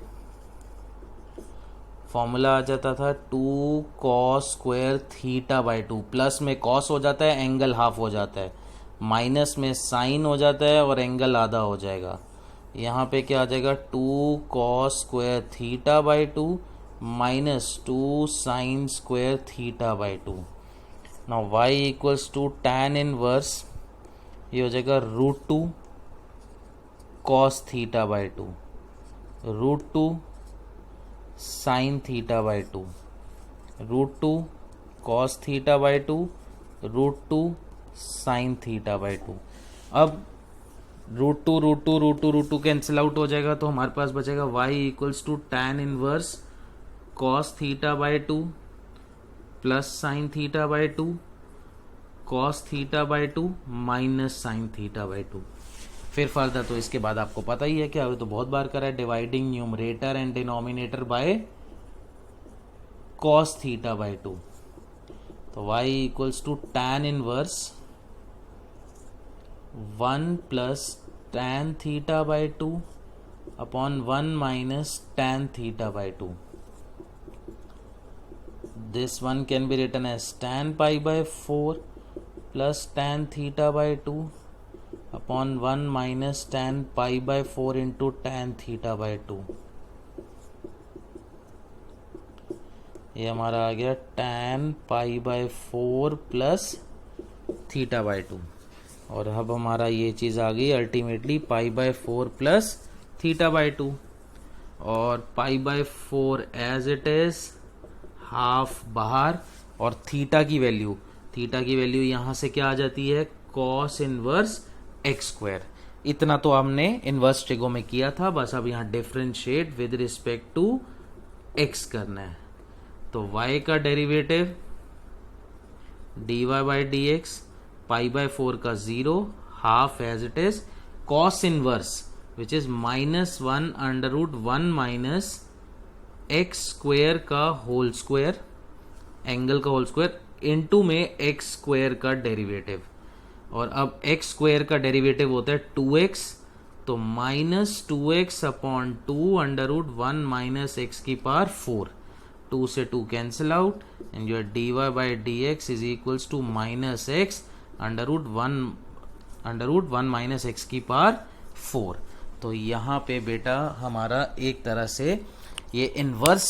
फॉर्मूला आ जाता था 2 cos square theta by 2, plus में कॉस हो जाता है एंगल हाफ हो जाता है, माइनस में साइन हो जाता है और एंगल आधा हो जाएगा। यहाँ पे क्या आ जाएगा 2 cos square theta by 2 minus 2 sine square theta by 2। Now y equals to tan inverse, ये हो जाएगा root 2 cos theta by 2, √2 sine theta by 2, √2 cos theta by 2, √2 sine theta by 2। अब √2 कैंसिल आउट हो जाएगा, तो हमारे पास बचेगा y equals to tan inverse cos theta by 2 plus sine theta by 2 cos theta by 2 minus sine theta by 2। फिर further तो इसके बाद आपको पता ही है, क्या अभी तो बहुत बार करा है, dividing numerator and denominator by cos theta by 2। तो y equals to tan inverse 1 plus tan theta by 2 upon 1 minus tan theta by 2। This one can be written as tan pi by 4 plus tan theta by 2 upon 1 minus tan pi by 4 into tan theta by 2। ये हमारा आ गया tan pi by 4 plus theta by 2। और अब हमारा ये चीज़ आ गई ultimately pi by 4 plus theta by 2, और pi by 4 as it is, half बाहर, और थीटा की वैल्यू यहाँ से क्या आ जाती है, कॉस इनवर्स एक्स स्क्वायर। इतना तो हमने इनवर्स ट्रिगो में किया था, बस अब यहाँ differentiate with respect to x करना है। तो y का derivative dy by d x, pi by 4 का 0, half as it is, cos inverse which is -1 under root 1 minus x square का होल स्क्वायर, एंगल का होल स्क्वायर, इनटू में x square का derivative. और अब एक्स स्क्वेयर का derivative होता है 2x, तो -2x upon 2 under root 1 minus x की पावर 4। 2 से 2 cancel out and your dy by d x is equals to -x under root 1 minus x की पावर 4। तो यहाँ पे बेटा हमारा एक तरह से ये इनवर्स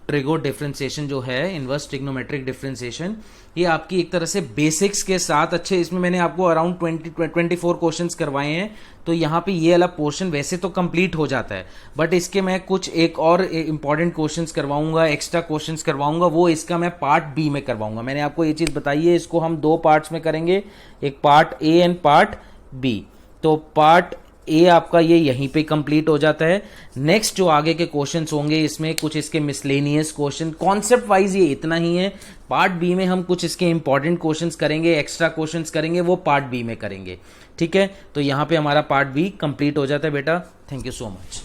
ट्रिगो डिफरेंशिएशन जो है, इनवर्स ट्रिग्नोमेट्रिक डिफरेंशिएशन, ये आपकी एक तरह से बेसिक्स के साथ अच्छे, इसमें मैंने आपको अराउंड 24 क्वेश्चंस करवाए हैं, तो यहाँ पे ये वाला पोर्शन वैसे तो कंप्लीट हो जाता है, बट इसके मैं कुछ एक और इंपॉर्टेंट क्वेश्चंस करवाऊंगा, एक्स्ट्रा क्वेश्चंस करवाऊंगा, वो इसका मैं पार्ट बी में करवाऊंगा। मैंने आपको ये चीज़ बताई है, इसको हम 2 पार्ट्स में करेंगे, एक part A and part B. तो पार्ट ए आपका ये यहीं पे कंप्लीट हो जाता है। नेक्स्ट जो आगे के क्वेश्चंस होंगे, इसमें कुछ इसके मिसलेनियस क्वेश्चन, कॉन्सेप्ट वाइज ये इतना ही है। पार्ट बी में हम कुछ इसके इंपॉर्टेंट क्वेश्चंस करेंगे, एक्स्ट्रा क्वेश्चंस करेंगे, वो पार्ट बी में करेंगे। ठीक है, तो यहाँ पे हमारा पार्ट बी कंप्लीट हो जाता है बेटा। Thank you so much.